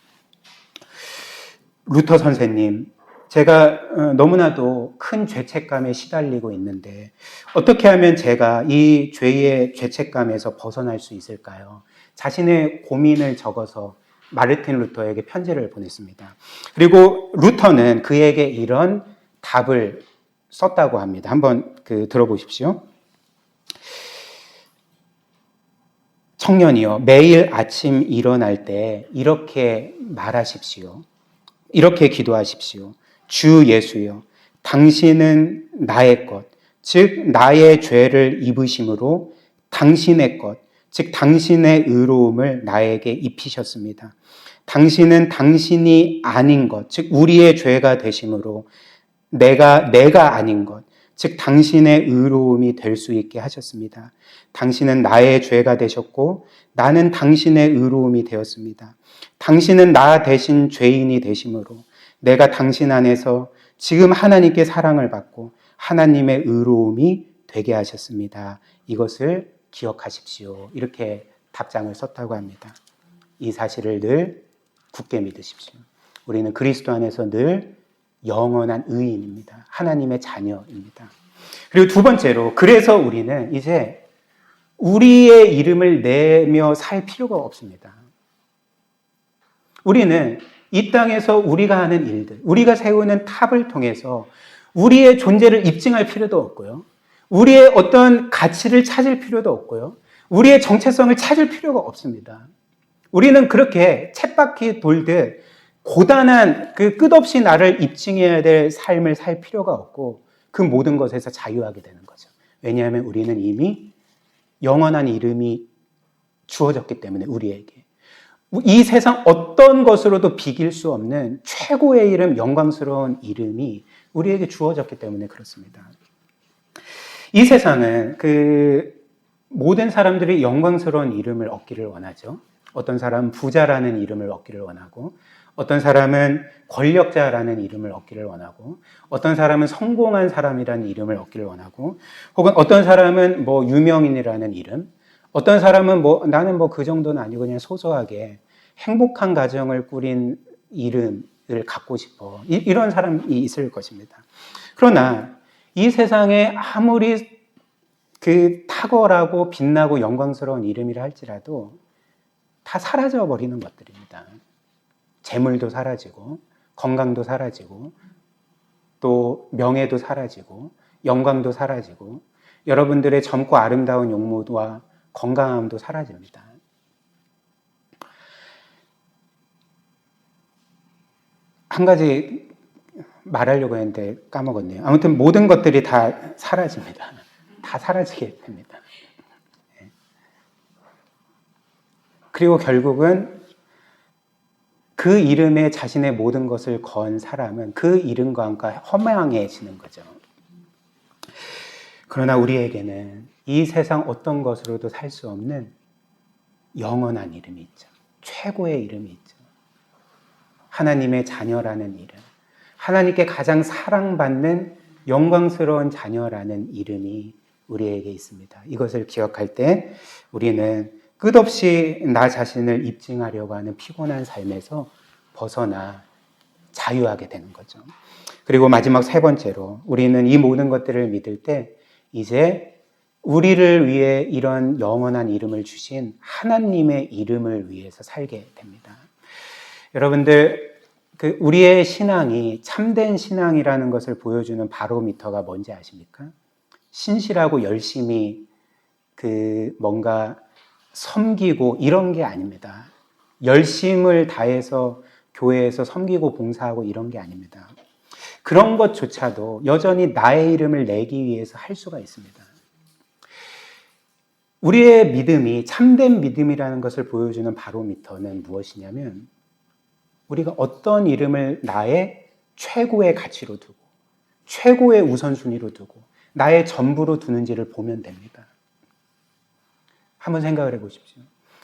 루터 선생님, 제가 너무나도 큰 죄책감에 시달리고 있는데 어떻게 하면 제가 이 죄의 죄책감에서 벗어날 수 있을까요? 자신의 고민을 적어서 마르틴 루터에게 편지를 보냈습니다. 그리고 루터는 그에게 이런 답을 썼다고 합니다. 한번 들어보십시오. 청년이여, 매일 아침 일어날 때 이렇게 말하십시오. 이렇게 기도하십시오. 주 예수여, 당신은 나의 것, 즉 나의 죄를 입으심으로 당신의 것, 즉 당신의 의로움을 나에게 입히셨습니다. 당신은 당신이 아닌 것, 즉 우리의 죄가 되심으로 내가 아닌 것, 즉 당신의 의로움이 될 수 있게 하셨습니다. 당신은 나의 죄가 되셨고 나는 당신의 의로움이 되었습니다. 당신은 나 대신 죄인이 되심으로 내가 당신 안에서 지금 하나님께 사랑을 받고 하나님의 의로움이 되게 하셨습니다. 이것을 기억하십시오. 이렇게 답장을 썼다고 합니다. 이 사실을 늘 굳게 믿으십시오. 우리는 그리스도 안에서 늘 영원한 의인입니다. 하나님의 자녀입니다. 그리고 두 번째로, 그래서 우리는 이제 우리의 이름을 내며 살 필요가 없습니다. 우리는 이 땅에서 우리가 하는 일들, 우리가 세우는 탑을 통해서 우리의 존재를 입증할 필요도 없고요. 우리의 어떤 가치를 찾을 필요도 없고요. 우리의 정체성을 찾을 필요가 없습니다. 우리는 그렇게 쳇바퀴 돌듯 고단한 끝없이 나를 입증해야 될 삶을 살 필요가 없고 그 모든 것에서 자유하게 되는 거죠. 왜냐하면 우리는 이미 영원한 이름이 주어졌기 때문에 우리에게. 이 세상 어떤 것으로도 비길 수 없는 최고의 이름, 영광스러운 이름이 우리에게 주어졌기 때문에 그렇습니다. 이 세상은 모든 사람들이 영광스러운 이름을 얻기를 원하죠. 어떤 사람은 부자라는 이름을 얻기를 원하고, 어떤 사람은 권력자라는 이름을 얻기를 원하고, 어떤 사람은 성공한 사람이라는 이름을 얻기를 원하고, 혹은 어떤 사람은 유명인이라는 이름, 어떤 사람은 나는 그 정도는 아니고 그냥 소소하게 행복한 가정을 꾸린 이름을 갖고 싶어. 이런 사람이 있을 것입니다. 그러나 이 세상에 아무리 탁월하고 빛나고 영광스러운 이름이라 할지라도 다 사라져 버리는 것들입니다. 재물도 사라지고, 건강도 사라지고, 또 명예도 사라지고, 영광도 사라지고, 여러분들의 젊고 아름다운 용모와 건강함도 사라집니다. 한 가지 말하려고 했는데 까먹었네요. 아무튼 모든 것들이 다 사라집니다. 다 사라지게 됩니다. 그리고 결국은 그 이름에 자신의 모든 것을 건 사람은 그 이름과 함께 허망해지는 거죠. 그러나 우리에게는 이 세상 어떤 것으로도 살 수 없는 영원한 이름이 있죠. 최고의 이름이 있죠. 하나님의 자녀라는 이름, 하나님께 가장 사랑받는 영광스러운 자녀라는 이름이 우리에게 있습니다. 이것을 기억할 때 우리는 끝없이 나 자신을 입증하려고 하는 피곤한 삶에서 벗어나 자유하게 되는 거죠. 그리고 마지막 세 번째로, 우리는 이 모든 것들을 믿을 때 이제 우리를 위해 이런 영원한 이름을 주신 하나님의 이름을 위해서 살게 됩니다. 여러분들, 우리의 신앙이 참된 신앙이라는 것을 보여주는 바로미터가 뭔지 아십니까? 신실하고 열심히 뭔가 섬기고 이런 게 아닙니다. 열심을 다해서 교회에서 섬기고 봉사하고 이런 게 아닙니다. 그런 것조차도 여전히 나의 이름을 내기 위해서 할 수가 있습니다. 우리의 믿음이 참된 믿음이라는 것을 보여주는 바로미터는 무엇이냐면, 우리가 어떤 이름을 나의 최고의 가치로 두고 최고의 우선순위로 두고 나의 전부로 두는지를 보면 됩니다. 한번 생각을 해보십시오.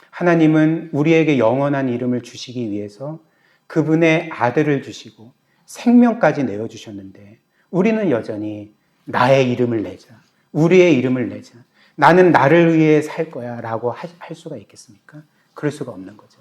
하나님은 우리에게 영원한 이름을 주시기 위해서 그분의 아들을 주시고 생명까지 내어주셨는데, 우리는 여전히 나의 이름을 내자, 우리의 이름을 내자, 나는 나를 위해 살 거야 라고 할 수가 있겠습니까? 그럴 수가 없는 거죠.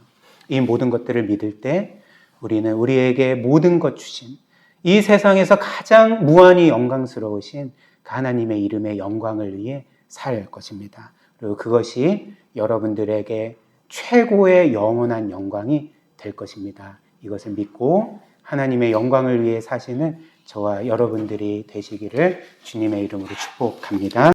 이 모든 것들을 믿을 때 우리는 우리에게 모든 것 주신, 이 세상에서 가장 무한히 영광스러우신 그 하나님의 이름의 영광을 위해 살 것입니다. 그리고 그것이 여러분들에게 최고의 영원한 영광이 될 것입니다. 이것을 믿고 하나님의 영광을 위해 사시는 저와 여러분들이 되시기를 주님의 이름으로 축복합니다.